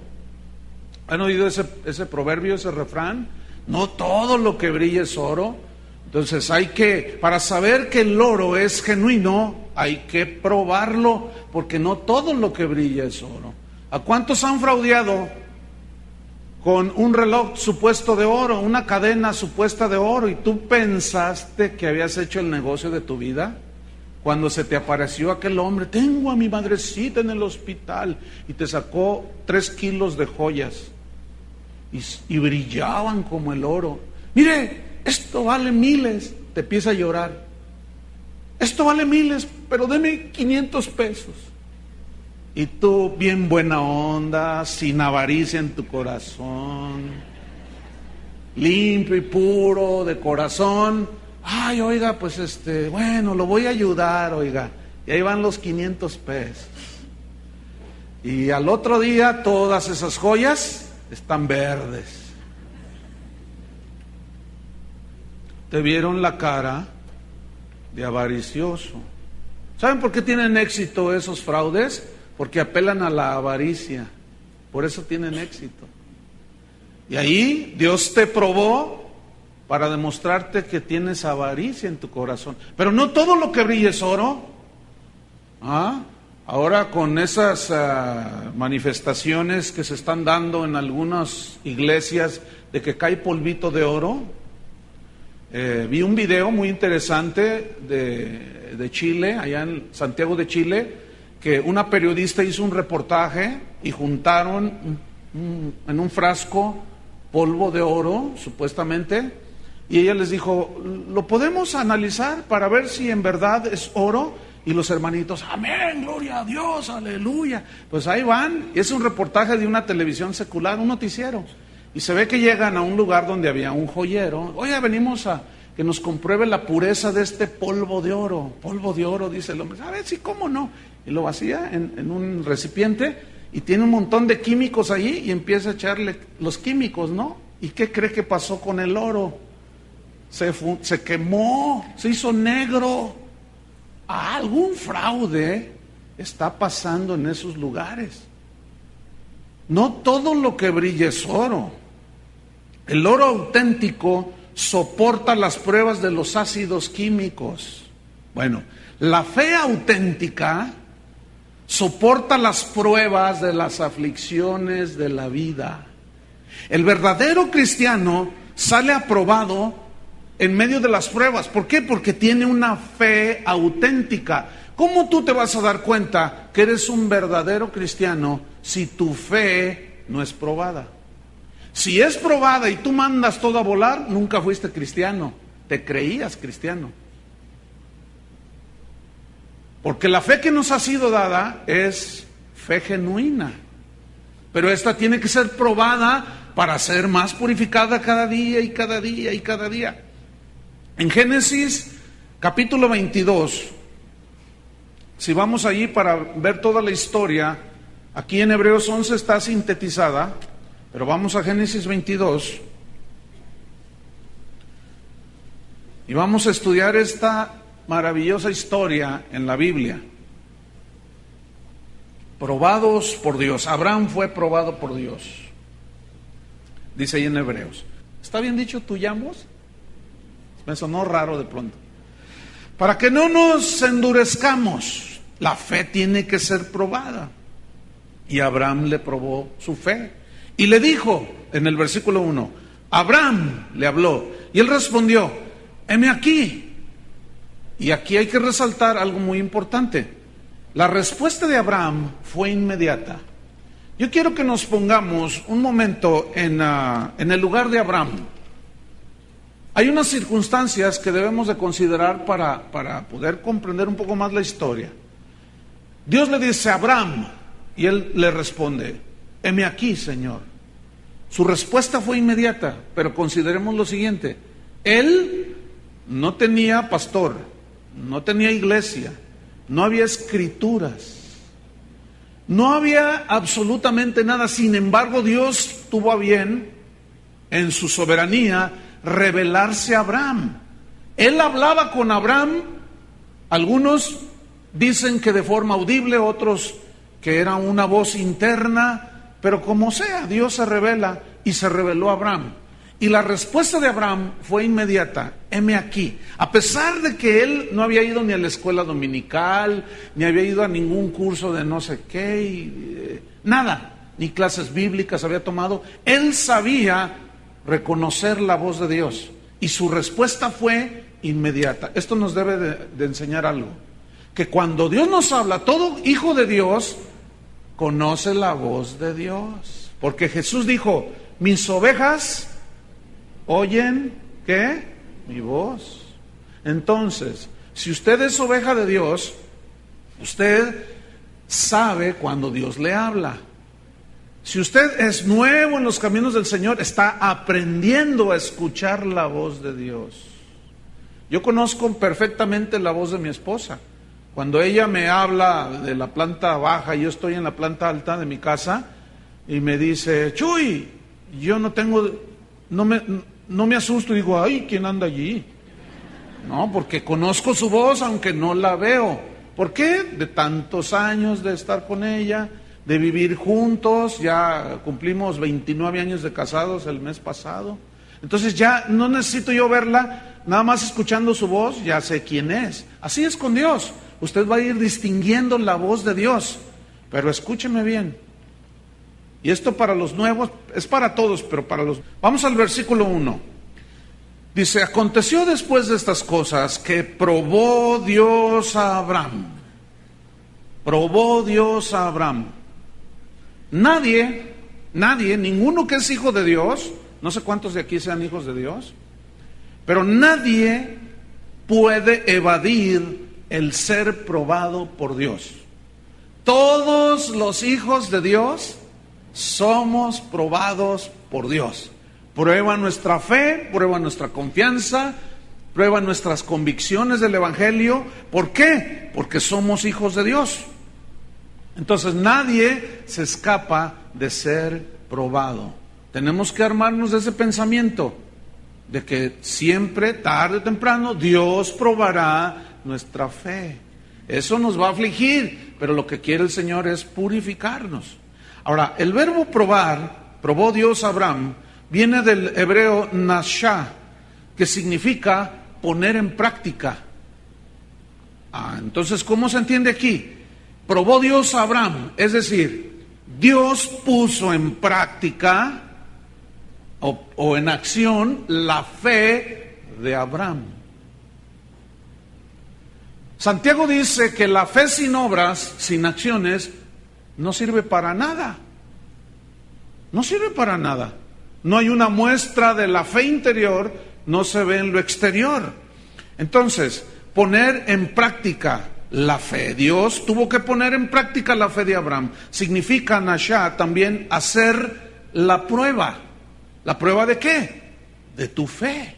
¿Han oído ese proverbio, ese refrán? No todo lo que brilla es oro. Entonces para saber que el oro es genuino, hay que probarlo, porque no todo lo que brilla es oro. ¿A cuántos han fraudeado con un reloj supuesto de oro, una cadena supuesta de oro, y tú pensaste que habías hecho el negocio de tu vida? Cuando se te apareció aquel hombre, tengo a mi madrecita en el hospital, y te sacó 3 kilos de joyas y brillaban como el oro. Mire, esto vale miles. Te empieza a llorar. Esto vale miles, pero deme 500 pesos. Y tú, bien buena onda, sin avaricia en tu corazón, limpio y puro de corazón. Ay, oiga, pues bueno, lo voy a ayudar, oiga. Y ahí van los 500 pesos. Y al otro día todas esas joyas están verdes. Te vieron la cara de avaricioso. ¿Saben por qué tienen éxito esos fraudes? Porque apelan a la avaricia. Por eso tienen éxito. Y ahí Dios te probó para demostrarte que tienes avaricia en tu corazón. Pero no todo lo que brilla es oro. Ahora con esas manifestaciones que se están dando en algunas iglesias de que cae polvito de oro, vi un video muy interesante de Chile, allá en Santiago de Chile, que una periodista hizo un reportaje y juntaron en un frasco polvo de oro, supuestamente, y ella les dijo, ¿lo podemos analizar para ver si en verdad es oro? Y los hermanitos, amén, gloria a Dios, aleluya. Pues ahí van, es un reportaje de una televisión secular, un noticiero, y se ve que llegan a un lugar donde había un joyero. Oye, venimos a que nos compruebe la pureza de este polvo de oro, dice el hombre. A ver, sí, cómo no. Y lo vacía en un recipiente y tiene un montón de químicos allí y empieza a echarle los químicos, ¿no? ¿Y qué cree que pasó con el oro? Se quemó, se hizo negro. Algún fraude está pasando en esos lugares. No todo lo que brilla es oro. El oro auténtico soporta las pruebas de los ácidos químicos. Bueno, la fe auténtica soporta las pruebas de las aflicciones de la vida. El verdadero cristiano sale aprobado en medio de las pruebas. ¿Por qué? Porque tiene una fe auténtica. ¿cómo tú te vas a dar cuenta que eres un verdadero cristiano si tu fe no es probada? Si es probada y tú mandas todo a volar, nunca fuiste cristiano, te creías cristiano. Porque la fe que nos ha sido dada es fe genuina, pero esta tiene que ser probada para ser más purificada cada día y cada día y cada día. En Génesis capítulo 22, si vamos allí para ver toda la historia, aquí en Hebreos 11 está sintetizada, pero vamos a Génesis 22 y vamos a estudiar esta maravillosa historia en la Biblia. Probados por Dios. Abraham fue probado por Dios. Dice ahí en Hebreos. ¿Está bien dicho tuyamos? Me sonó raro de pronto. Para que no nos endurezcamos, la fe tiene que ser probada. Y Abraham le probó su fe. Y le dijo, en el versículo 1, Abraham le habló. Y él respondió, heme aquí. Y aquí hay que resaltar algo muy importante. La respuesta de Abraham fue inmediata. Yo quiero que nos pongamos un momento en el lugar de Abraham. Hay unas circunstancias que debemos de considerar para poder comprender un poco más la historia. Dios le dice a Abraham, y él le responde, heme aquí, Señor. Su respuesta fue inmediata, pero consideremos lo siguiente. Él no tenía pastor, no tenía iglesia, no había escrituras, no había absolutamente nada. Sin embargo, Dios tuvo a bien, en su soberanía, revelarse a Abraham. Él hablaba con Abraham, algunos dicen que de forma audible, otros que era una voz interna, pero como sea, Dios se revela y se reveló a Abraham. Y la respuesta de Abraham fue inmediata, heme aquí. A pesar de que él no había ido ni a la escuela dominical, ni había ido a ningún curso de no sé qué, nada, ni clases bíblicas había tomado, él sabía reconocer la voz de Dios. Y su respuesta fue inmediata. Esto nos debe de enseñar algo. Que cuando Dios nos habla, todo hijo de Dios conoce la voz de Dios. Porque Jesús dijo, mis ovejas oyen, ¿qué? Mi voz. Entonces, si usted es oveja de Dios, usted sabe cuando Dios le habla. Si usted es nuevo en los caminos del Señor, está aprendiendo a escuchar la voz de Dios. Yo conozco perfectamente la voz de mi esposa. Cuando ella me habla de la planta baja, yo estoy en la planta alta de mi casa, y me dice, Chuy, yo no me asusto y digo, ay, ¿quién anda allí? No, porque conozco su voz aunque no la veo. ¿Por qué? De tantos años de estar con ella, de vivir juntos, ya cumplimos 29 años de casados el mes pasado. Entonces ya no necesito yo verla, nada más escuchando su voz, ya sé quién es. Así es con Dios. Usted va a ir distinguiendo la voz de Dios, pero escúcheme bien. Y esto para los nuevos, es para todos, pero para los... Vamos al versículo 1. Dice, aconteció después de estas cosas que probó Dios a Abraham. Probó Dios a Abraham. Nadie, ninguno que es hijo de Dios, no sé cuántos de aquí sean hijos de Dios, pero nadie puede evadir el ser probado por Dios. Todos los hijos de Dios somos probados por Dios. Prueba nuestra fe, prueba nuestra confianza, prueba nuestras convicciones del Evangelio. ¿Por qué? Porque somos hijos de Dios. Entonces nadie se escapa de ser probado. Tenemos que armarnos de ese pensamiento de que siempre, tarde o temprano, Dios probará nuestra fe. Eso nos va a afligir, pero lo que quiere el Señor es purificarnos. Ahora, el verbo probar, probó Dios a Abraham, viene del hebreo nashá, que significa poner en práctica. Entonces, ¿cómo se entiende aquí? Probó Dios a Abraham, es decir, Dios puso en práctica o en acción la fe de Abraham. Santiago dice que la fe sin obras, sin acciones, no sirve para nada. No sirve para nada. No hay una muestra de la fe interior, no se ve en lo exterior. Entonces, poner en práctica la fe. Dios tuvo que poner en práctica la fe de Abraham. Significa, Nashá, también hacer la prueba. ¿La prueba de qué? De tu fe.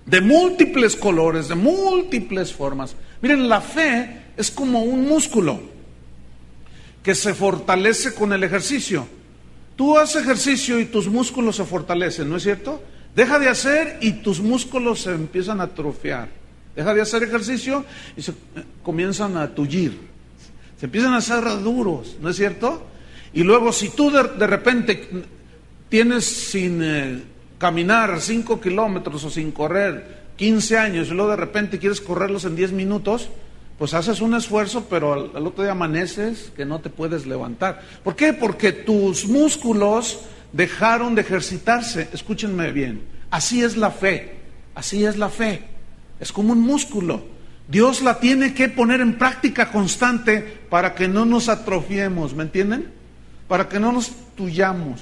De múltiples colores, de múltiples formas. Miren, la fe es como un músculo que se fortalece con el ejercicio. Tú haces ejercicio y tus músculos se fortalecen, ¿no es cierto? Deja de hacer y tus músculos se empiezan a atrofiar. Deja de hacer ejercicio y se comienzan a tullir. Se empiezan a hacer duros, ¿no es cierto? Y luego si tú de repente tienes sin caminar 5 kilómetros o sin correr 15 años y luego de repente quieres correrlos en 10 minutos, pues haces un esfuerzo, pero al otro día amaneces que no te puedes levantar. ¿Por qué? Porque tus músculos dejaron de ejercitarse. Escúchenme bien, así es la fe, así es la fe. Es como un músculo. Dios la tiene que poner en práctica constante para que no nos atrofiemos, ¿me entienden? Para que no nos tuyamos.